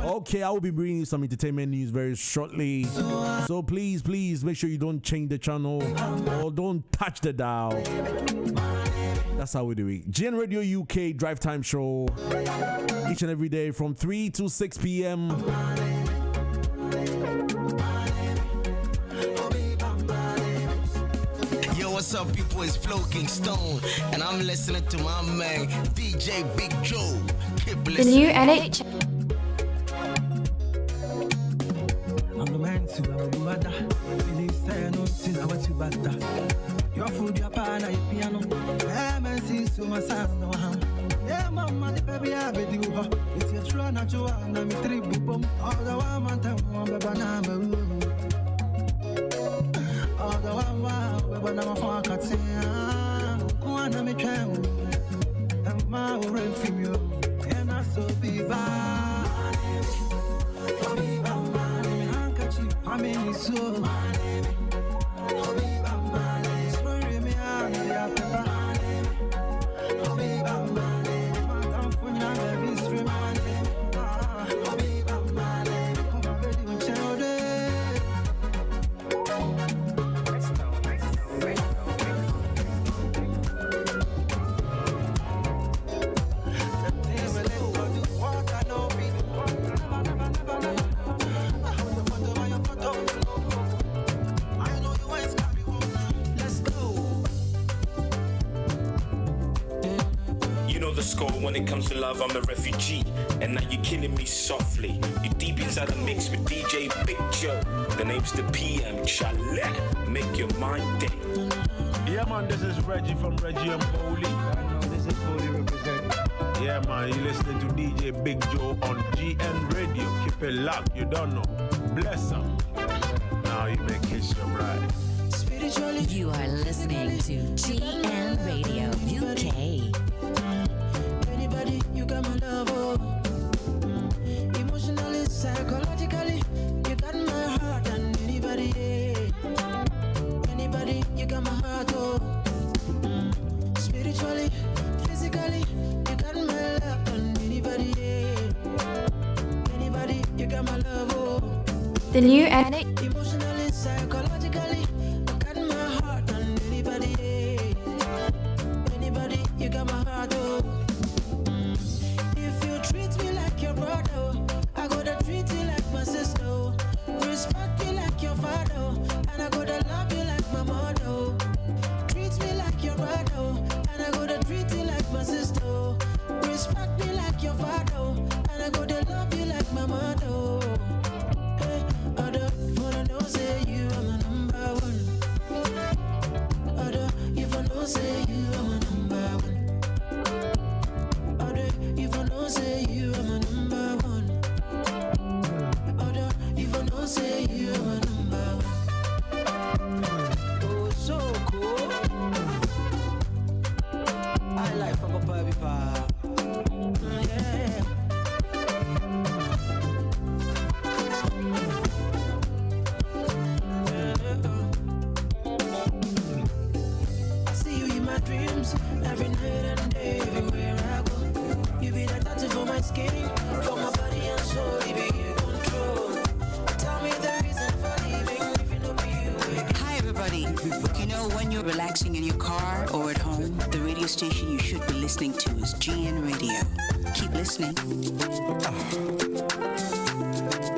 Okay, I will be bringing you some entertainment news very shortly. So please make sure you don't change the channel or don't touch the dial. That's how we do it. GN Radio UK Drive Time Show, each and every day from 3 to 6 p.m. Yo, what's up, people? It's Flo Kingston, and I'm listening to my man DJ BIGJOE. Keep listening. The new NH. I'm the man to our mother. Your food, your partner, your piano. I'm see so my son. Yeah, mama, the baby, I bet you. It's your true natural, and I'm a three boom. All the one, banana. All the one, when I'm a fuck at sea. Go on, I'm a child. And my own female. And I so be I mean, it's so. When it comes to love, I'm a refugee, and now you're killing me softly. You deep inside the mix with DJ BIGJOE. The name's the PM Chalet. Make your mind day. Yeah, man, this is Reggie from Reggie and BOLLIE. I know this is BOLLIE representing. Yeah, man, you listening to DJ BIGJOE on GN Radio. Keep it locked, you don't know. Bless them. Now you make kiss your bride. You are listening to GN Radio UK. You got my love, emotionally, psychologically, you got my heart, and anybody, you got my heart, spiritually, physically, you got my love, and anybody, you got my love, The new NH. emotionally, psychologically, you got my heart, and anybody, you got my heart, treat me like your brother, I gotta treat you like my sister. Respect you like your father, and I gotta love you like my mother. Treat me like your brother, and I gotta treat you like my sister. Respect me like your father, and I gotta love you like my mother. Hey, other for the pa. Yeah. I see you in my dreams every night and day, everywhere I go. You be the tattoo for my skin, for my body and soul. You be in control. Tell me the reason for leaving if it don't be you. Hi everybody. You know, when you're relaxing in your car or at home, the radio station you should be listening to is GN Radio. Keep listening.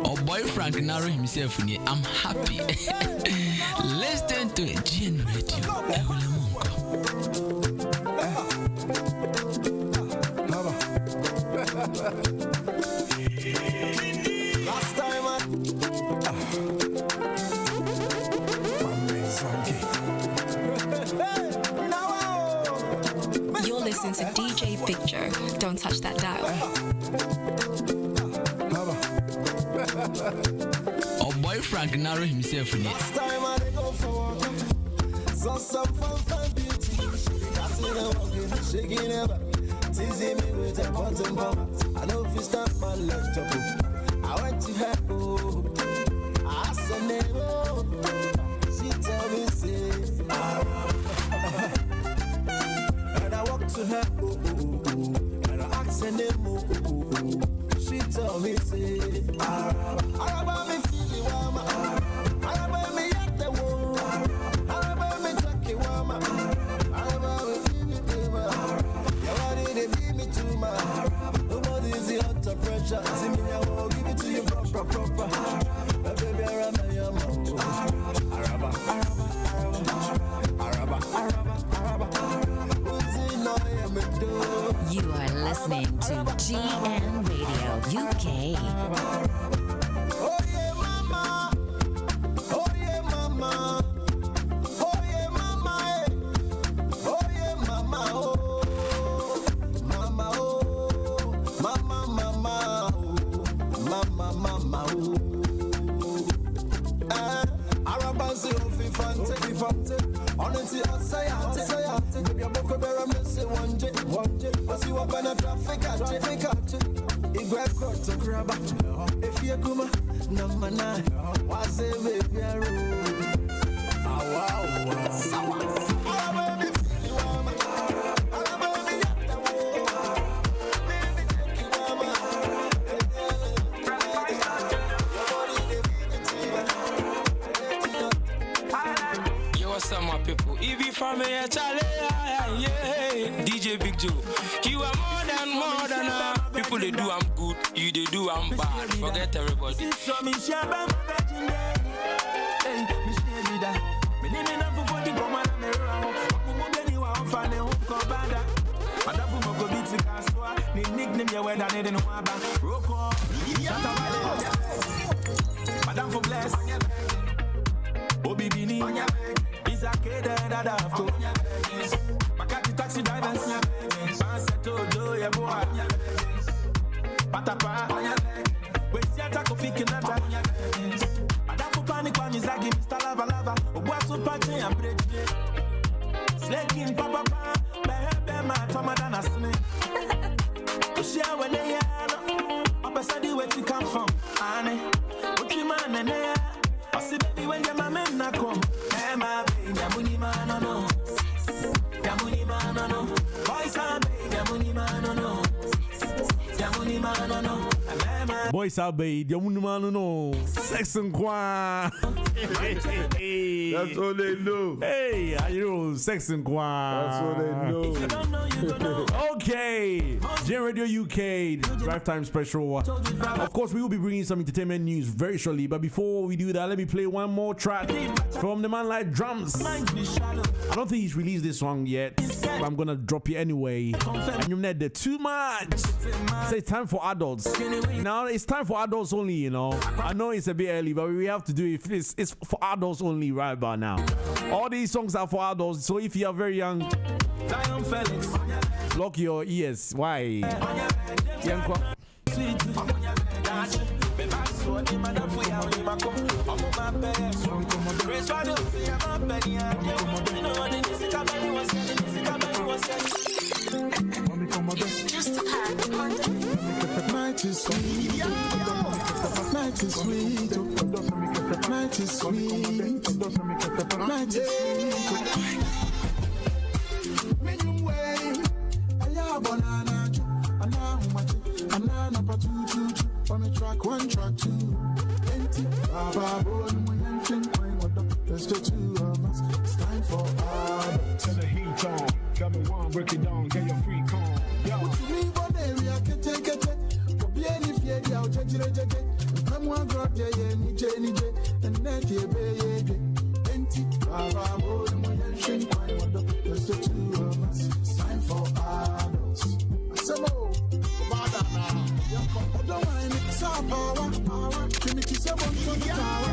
Oh boy, Frank narrow himself in it. I'm happy. Listen to it, GN Radio. Last time You're listening to DJ Big Joe. Don't touch that dial. Oh boy, Frank narrow himself in it. Last time I go for walk, saw some fun beauty. She got in the walking, shaking her back, teasing me with her bottom palm. I know if you stop my left up, I went to her, oh, I said never. She tell me say, and I walk to her, and I ask her name, she tell me say, Araba me feeling warm, Araba me at the wall, Araba me take it warm, Araba me feel me your body they beat me too much. Nobody's the under pressure. See me I will give it to you proper. Baby Araba your mouth. Araba. You are listening to GN Radio UK. Oh yeah, mama. Oh yeah, mama. Oh yeah, mama. Oh yeah, mama. Oh, mama. Oh, mama. Mama. Araba say ofifante. Honestly, I say. Baby, I'm going to say one jet. But see what kind of traffic at you. It grab cut to grab it. If you come, number 9, what's it, baby? Wow. What's up, my people? If you from here, Charlie, yeah. DJ Big Joe. You are more than people. They do I'm good, you they do I'm bad. Forget everybody. Madam for bless. Obi Bini. Is a kid that I have to. Makati taxi drivers. Banseto do ya boy. Patapa. We see a taco fikinata. Madam for panic when is like Mr. Lava. Obo to party and break. Slaking papa. Bebe ma tomadana snake. Share when they are. Papa said you where you come from. Annie. What you man and there. I see baby when your mama na come. Hey my baby, yamuni man no. Yamuni man no. Boys are baby, yamuni man no. Yamuni man no. Boys are baby, yamuni man no. Sex and kwa. That's all they know. Hey, you know, sex and kwa. That's all they know. Okay, GN Radio UK Drive Time Special. Of course, we will be bringing some entertainment news very shortly. But before we do that, let me play one more track from the man like Drums. I don't think he's released this song yet, but I'm gonna drop it anyway. And you're not there too much. So it's time for adults. Now it's time for adults only. You know, I know it's a bit early, but we have to do it. It's for adults only right about now. All these songs are for adults. So if you are very young, block your ears. Why? Track one, track two. There's the two of us. It's time for us. Turn the heat on. Come on, break it down. Get your free con. What you mean, but area get it. But be any fear, I'll check it. Come on, grab your any and let you be empty. Baba, there's the two of us. It's time for adults. Assemble. I don't mind it's our power. Give me kiss up on the tower.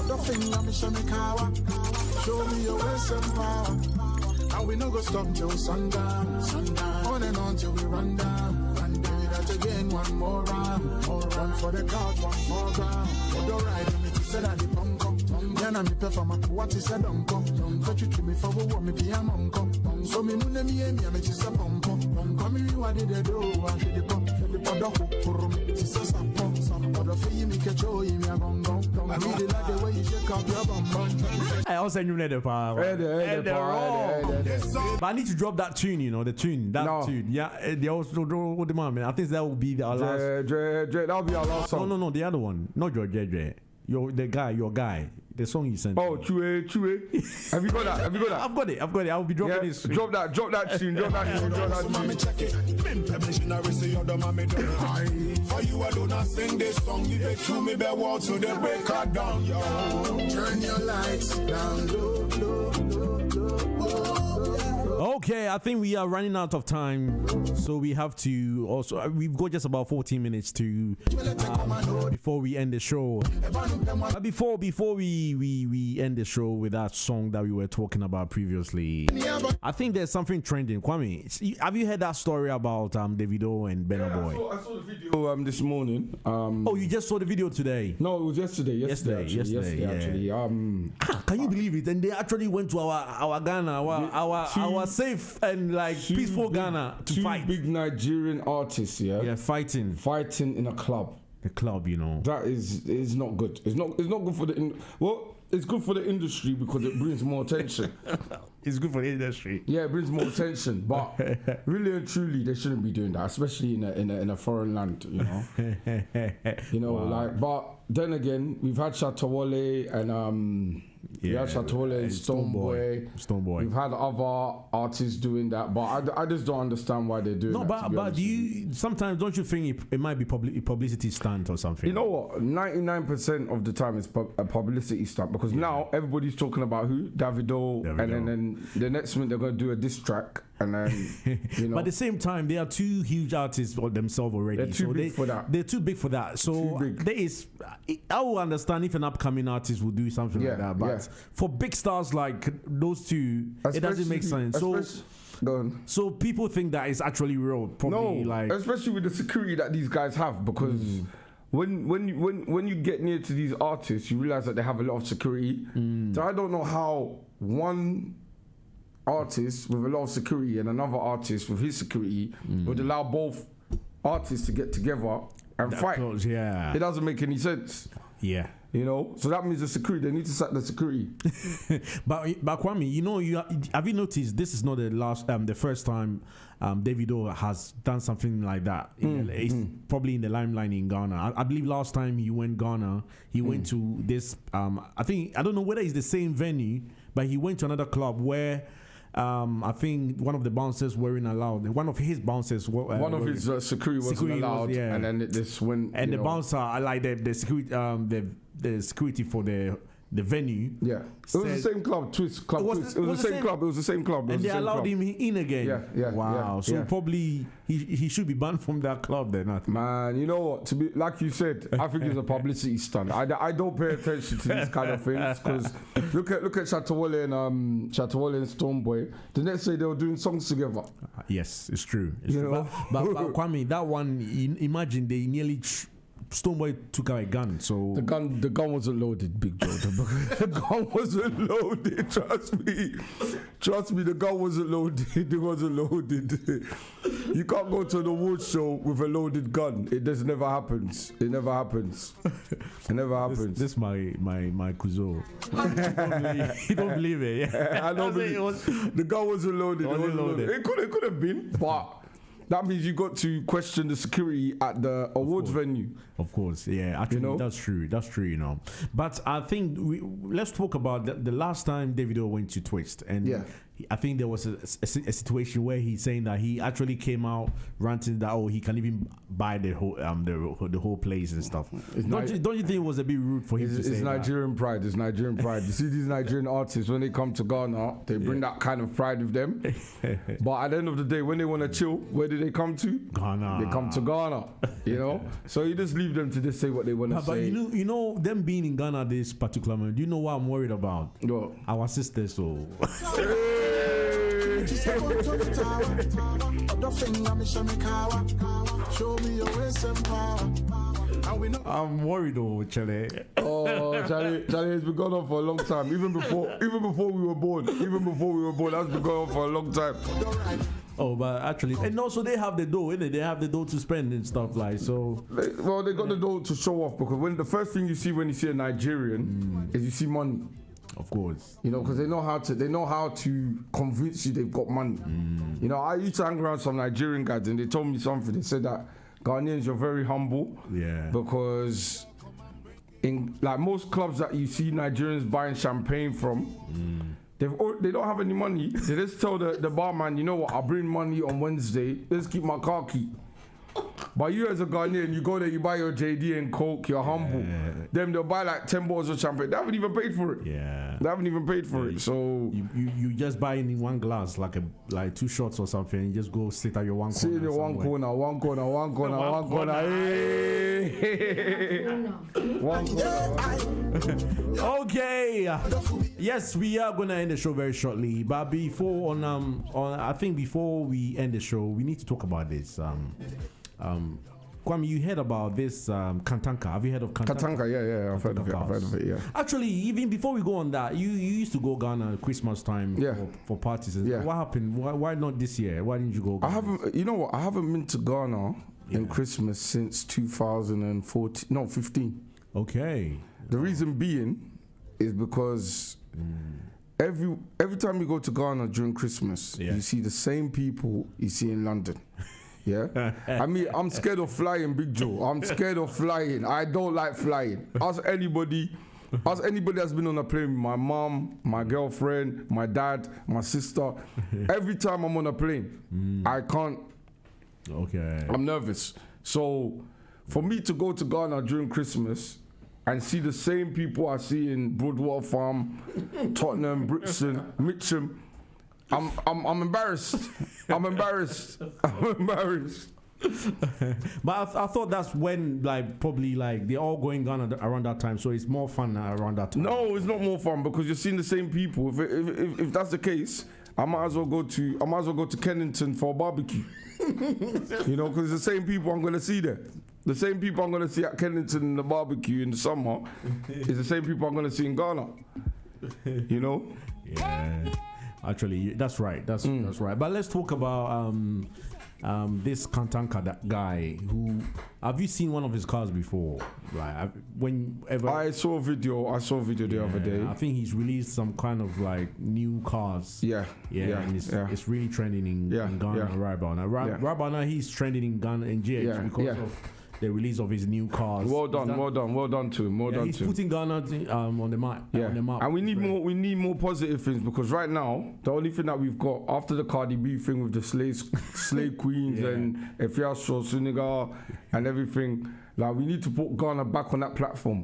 The finger, me show me power. Show me your ways and power. And we no go stop till sundown. On and on till we run down. And do that again, one more round. Run for the couch, one more round. For the ride, me kiss it at the pump. Then I'm a for my what is a dump. Fetch you to me for what me be a monk. So me mune me and me kiss a pump. Come me what did they do? I should the pump. The hook for me. It's a sample. Other for you, me catch you in your bum. I really like the way you shake up your bum. I also knew the power. But I need to drop that tune, you know, the tune. That tune. Yeah, they also do the man. I think that will be our last. That'll be our last song. No, the other one. Not your Dre. Your guy. The song you sent. Oh, Chue. Have you got that? I've got it. I'll be dropping this. Drop that tune. Drop that tune. Mommy check it. Permission I receive your mommy do. For you I do not sing this song. You bet to me bear wall so they break her down. Yo, turn your lights down low. Okay, I think we are running out of time, so we have to also. We've got just about 14 minutes to before we end the show. But before we end the show with that song that we were talking about previously, I think there's something trending. Kwame, have you heard that story about Davido and Burna Boy? I saw the video this morning. Oh, you just saw the video today? No, it was yesterday. Yesterday, actually. Can you believe it? And they actually went to our Ghana, our safe and like peaceful Ghana to fight. Big Nigerian artists, fighting in a club. The club, you know. That is not good. It's not good for the it's good for the industry because it brings more attention. It's good for the industry. Yeah, it brings more attention. But really and truly, they shouldn't be doing that, especially in a foreign land. You know, Wow. But then again, we've had Shatawale and we had Shatawale and Stonebwoy. We've had other artists doing that, but I just don't understand why they're doing that. No, but do you sometimes don't you think it might be publicity stunt or something? You know what? 99% of the time it's a publicity stunt because now everybody's talking about who? Davido. And then the next minute they're going to do a diss track. And then, you know. But at the same time, they are two huge artists for themselves already. They're too big for that. They're too big for that. So there is, I will understand if an upcoming artist will do something like that. But for big stars like those two, it doesn't make sense. So people think that it's actually real. Probably especially with the security that these guys have, because when you get near to these artists, you realize that they have a lot of security. So I don't know how one artist with a lot of security and another artist with his security would allow both artists to get together and fight. It doesn't make any sense. Yeah. You know, so that means the security. They need to sack the security. but Kwame, you know, have you noticed this is not the first time Davido has done something like that. It's probably in the limelight in Ghana. I believe last time he went Ghana, he went to this. I don't know whether it's the same venue, but he went to another club where. I think one of the bouncers weren't allowed. One of his bouncers, one of his security wasn't allowed, and then this went. And the bouncer, like the security, the security for the venue. Yeah, it was the same club, Twist Club. It was the same club. It was the same club. And they allowed him in again. Yeah. Wow. So probably he should be banned from that club then. Man, you know what? To be like you said, I think it's a publicity stunt. I don't pay attention to these kind of things because look at Shatawale and Stonebwoy. The next day they were doing songs together. Yes, it's true. But Kwame, that one, imagine they nearly Stonebwoy took out a gun. So the gun wasn't loaded, Big Joe. The gun wasn't loaded. Trust me. The gun wasn't loaded. It wasn't loaded. You can't go to the awards show with a loaded gun. It just never happens. It never happens. It never happens. This my kuzo. He don't believe it. Yeah. I don't believe the gun wasn't loaded. It wasn't loaded. It could have been, but that means you got to question the security at the awards venue. Of course, yeah. Actually, that's true. That's true, you know. But I think let's talk about the last time Davido went to Twist, and I think there was a situation where he's saying that he actually came out ranting that he can even buy the whole place and stuff. Don't you think it was a bit rude for him to say it's Nigerian pride. It's Nigerian pride. You see these Nigerian artists, when they come to Ghana, they bring that kind of pride with them. But at the end of the day, when they want to chill, where do they come to? Ghana. They come to Ghana. You know, so you just leave them to just say what they want to say. But you know, them being in Ghana this particular moment, do you know what I'm worried about? What? Our sisters. So. I'm worried though, Charlie. Charlie has been going on for a long time. Even before we were born. That's been going on for a long time. But actually, and also they have the dough, innit? They have the dough to spend and stuff like so. They got the dough to show off, because when the first thing you see when you see a Nigerian is you see money. Of course, you know, because they know how to convince you they've got money. You know, I used to hang around some Nigerian guys, and they told me something. They said that Ghanaians, you're very humble. Yeah. Because in like most clubs that you see Nigerians buying champagne from, they don't have any money. They just tell the barman, you know what, I'll bring money on Wednesday. Let's keep my car key. But you as a Ghanaian, you go there, you buy your JD and Coke, you're humble. Them, they'll buy like 10 bottles of champagne. They haven't even paid for it. Yeah. They haven't even paid for it. So you just buy in one glass, like 2 shots or something, and you just go sit at your one corner. Sit in your one corner. Hey. One corner. Okay. Yes, we are gonna end the show very shortly. But before I think before we end the show, we need to talk about this. Kwame, you heard about this Kantanka. Have you heard of Kantanka? Kantanka, yeah. I've heard of it, yeah. Actually, even before we go on that, you used to go Ghana at Christmas time for parties. Yeah. What happened? Why not this year? Why didn't you go Ghana? I haven't been to Ghana in Christmas since 2015. Okay. The reason being is because every time you go to Ghana during Christmas, you see the same people you see in London. Yeah, I mean, I'm scared of flying, Big Joe. I'm scared of flying. I don't like flying. Ask anybody that's been on a plane with my mom, my girlfriend, my dad, my sister. Every time I'm on a plane, I can't. Okay. I'm nervous. So for me to go to Ghana during Christmas and see the same people I see in Broadwater Farm, Tottenham, Brixton, Mitcham, I'm embarrassed. I'm embarrassed. But I thought that's when probably they're all going Ghana around that time, so it's more fun around that time. No, it's not more fun because you're seeing the same people. If that's the case, I might as well go to Kennington for a barbecue. You know, because the same people I'm gonna see there. The same people I'm gonna see at Kennington in the barbecue in the summer is the same people I'm gonna see in Ghana. You know? Yeah. Actually, that's right. That's right. But let's talk about this Kantanka, that guy who. Have you seen one of his cars before? Like whenever I saw a video the other day. I think he's released some kind of new cars. Yeah. And it's really trending in Ghana right about now. Right about now, he's trending in Ghana and GH because of the release of his new cars. Well done to him. He's putting Ghana on the map. Yeah. On the map. And we need more positive things, because right now the only thing that we've got after the Cardi B thing with the slave queens and Efiasho, Senegal and everything, we need to put Ghana back on that platform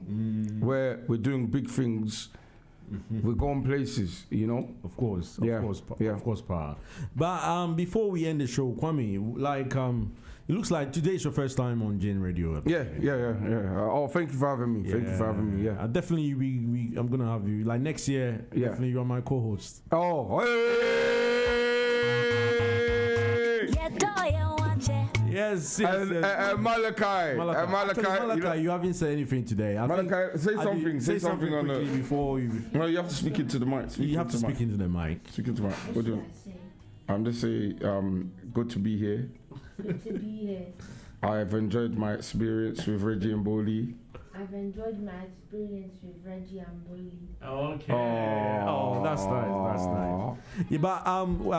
where we're doing big things. We're going places, you know. Of course, Pa. But before we end the show, Kwame, it looks like today is your first time on GN Radio. Yeah. Oh, thank you for having me. Thank you for having me. Yeah. Definitely, I'm gonna have you next year. Yeah. Definitely, you're my co-host. Oh. Hey! Yes. And Malachi. Malachi, you haven't said anything today. Malachi, say something. Say something on the before you. No, you have to speak into the mic. You have to speak into the mic. Speak into the mic. What do you? I'm just saying, good to be here. Good to be here. I've enjoyed my experience with Reggie and BOLLIE. I've enjoyed my experience with Reggie and BOLLIE. Okay. Oh, that's nice. That's nice. Yeah, but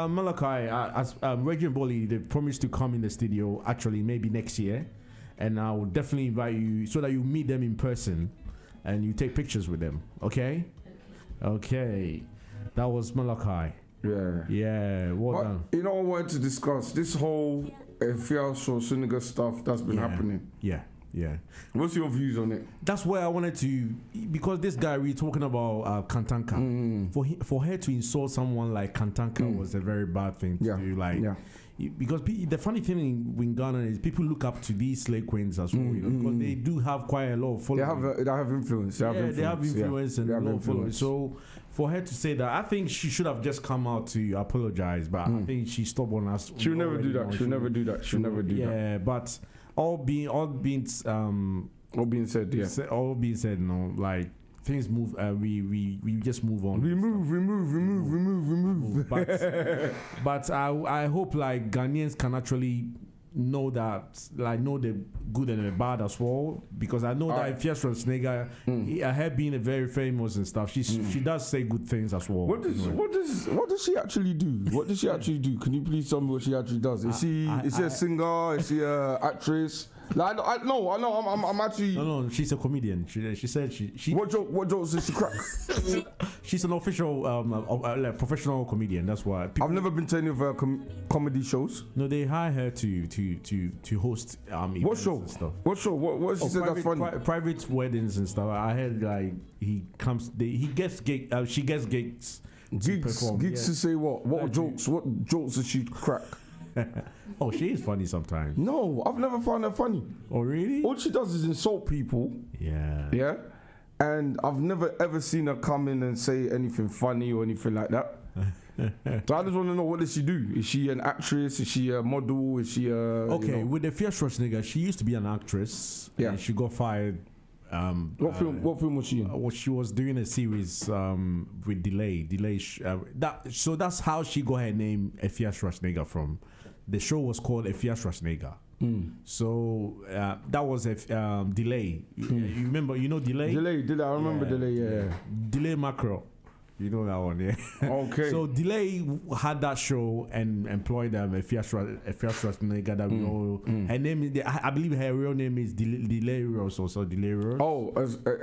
Malachi, as Reggie and BOLLIE, they promised to come in the studio actually maybe next year, and I will definitely invite you so that you meet them in person, and you take pictures with them. Okay. Okay. That was Malachi. Yeah. Yeah. Well done. You know, I wanted to discuss this whole Fiasco Senegal stuff that's been happening. Yeah. What's your views on it? That's where I wanted to, because this guy we're talking about Kantanka. For her to insult someone like Kantanka was a very bad thing to do. Like, because the funny thing in Ghana is people look up to these slave queens as well, because they do have quite a lot of followers. They have influence. They have influence and a lot of followers. So for her to say that, I think she should have just come out to apologize. But I think she stopped on us. She'll never do that. She'll never do that. She'll never do that. Yeah, but all being said, no, like things move. We just move on. We move. But I hope like Ghanaians can actually know that, like, know the good and the bad as well, because I know that Fiasco Senegal, her being a very famous and stuff, she does say good things as well. What does she actually do? What does she actually do? Can you please tell me what she actually does? Is she a singer? Is she a actress? Like, I know. I'm actually. No. She's a comedian. She said she. What jokes does she crack? She's an official, professional comedian. That's why. I've never been to any of her comedy shows. No, they hire her to host what show? And stuff. What show? What she said that's funny? Private weddings and stuff. I heard like he gets gigs. She gets gigs. Gigs to say what? What jokes does she crack? Oh, she is funny sometimes. No, I've never found her funny. Oh, really? All she does is insult people. Yeah. And I've never ever seen her come in and say anything funny or anything like that. So I just want to know, what does she do? Is she an actress? Is she a model? Is she a... Okay, with the Fiasco Senegal, she used to be an actress. Yeah. And she got fired. What film was she in? Well, she was doing a series with Delay. So that's how she got her name, Fiasco Senegal, from. The show was called Fiasco Senegal. So that was a Delay. You remember? You know Delay? Delay. I remember Delay. Yeah. Delay Macro. You know that one, yeah. Okay. So Delay had that show and employed Fiasco Senegal. That we all. Her name, I believe, her real name is Delay Rose, also Delay Rose. Oh,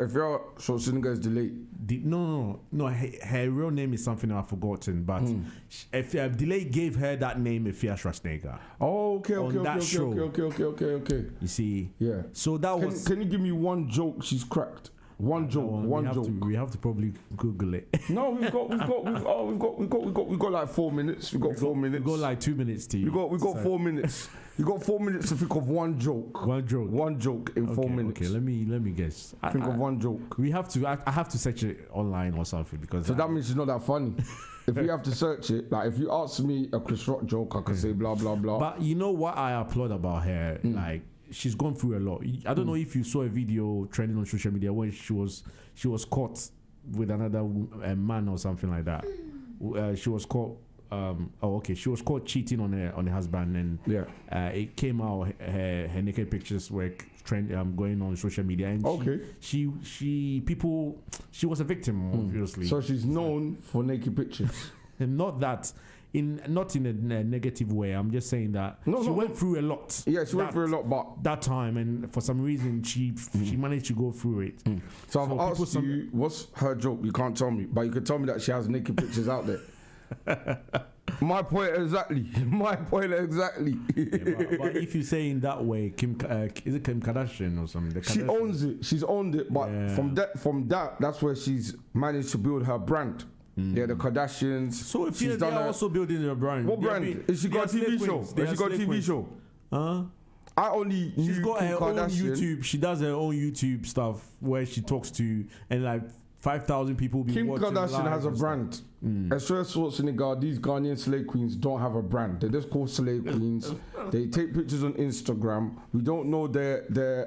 Fiasco Senegal is Delay. No. Her real name is something I've forgotten. But if Delay gave her that name, Fiasco Senegal. Oh, okay. Okay. You see. Yeah. So that was. Can you give me one joke she's cracked? One joke. We have to probably Google it. No, we've got like 4 minutes. We've got 4 minutes. We've got like 2 minutes to. We've got 4 minutes. You got 4 minutes to think of one joke. One joke in 4 minutes. Okay, let me guess. Think of one joke. We have to. I have to search it online or something, because. So that means it's not that funny. If we have to search it, like if you ask me a Chris Rock joke, I can say blah blah blah. But you know what I applaud about her, like. She's gone through a lot. I don't know if you saw a video trending on social media where she was caught with another man or something like that. She was caught. She was caught cheating on her husband, and it came out her naked pictures were going on social media. And she was a victim, obviously. So she's known for naked pictures. Not that. Not in a negative way. I'm just saying that she went through a lot. Yeah, she went through a lot, but that time, and for some reason she managed to go through it. So I've asked you, what's her joke? You can't tell me, but you can tell me that she has naked pictures out there. My point exactly. Yeah, but if you say in that way, is it Kim Kardashian or something? She owns it. She's owned it, but from that's where she's managed to build her brand. Yeah, the Kardashians. So if she's done also building her brand. What brand? Is she got a TV show? Has she got a TV show? I only She's got her own YouTube. She does her own YouTube stuff where she talks to, and like 5,000 people will be Kim watching Kardashian live has a and stuff. brand. Esther Schwarzenegger, these Ghanaian slay queens don't have a brand. They're just called slay queens. They take pictures on Instagram. We don't know their their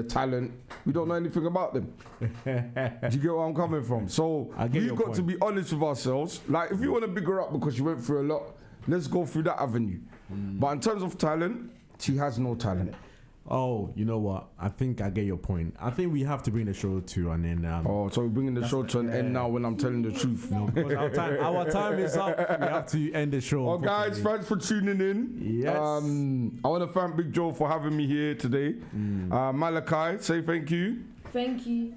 talent. We don't know anything about them. Do you get where I'm coming from? So we've got to be honest with ourselves. Like, if you want to big her up because she went through a lot, let's go through that avenue. But in terms of talent, she has no talent. Oh, you know what? I think I get your point. I think we have to bring the show to an end. So we're bringing the show to an end now when I'm telling the truth. No, because our time is up. We have to end the show. Oh, guys, thanks for tuning in. Yes. I want to thank Big Joe for having me here today. Malachi, say thank you. Thank you.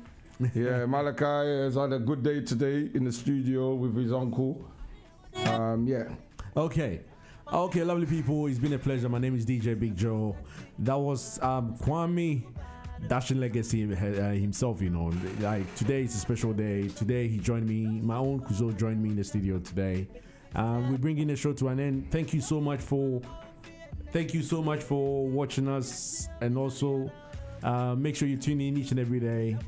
Yeah, Malachi has had a good day today in the studio with his uncle. Yeah. Okay, lovely people. It's been a pleasure. My name is DJ Big Joe. That was KWAME, Dashing Legacy himself, you know. Like, today is a special day. Today he joined me. My own Kuzo joined me in the studio today. We're bringing the show to an end. Thank you so much for watching us, and also make sure you tune in each and every day.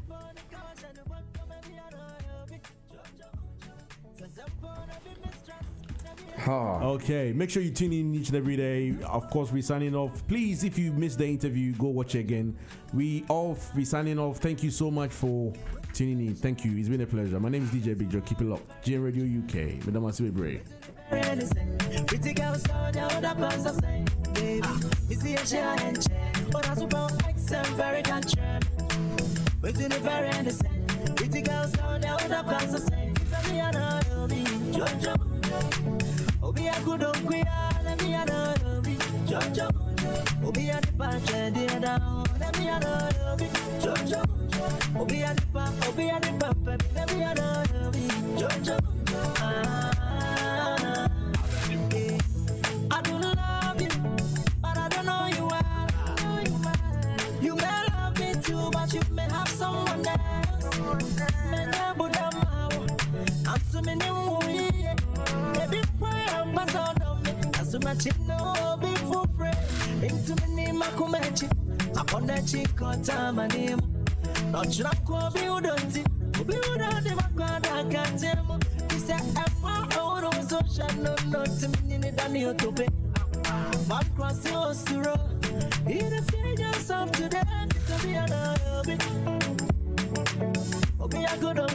Okay, make sure you tune in each and every day. Of course, we're signing off. Please, if you missed the interview, go watch it again. We're signing off. Thank you so much for tuning in. Thank you. It's been a pleasure. My name is DJ Big Joe. Keep it locked. GN Radio UK. Madam Asibe Bray. Pretty girls down the pass of say, baby. You see a chair and chair. But I suppose I'm very concerned. Within the very innocent. Pretty girls down the pass of say, me and I be Jojo. Obi a good on queer, let me another be Jojo. Obi a the punch and the down, let me another be Jojo. Obi a the pump, let me another be Jojo. I don't love you, but I don't know you well. You may love me too, but you may have someone else. I'm so many baby, pray I'm pass out on me. As so much no be for free. Into me name I come at you. Upon that chick on time and name. Not sure I be udonti. Be udonti I can't tell. He said I'm out so no to me in the Daniel to pay. Far cross your suro. In the figures of today, to be another bit. Obi a good on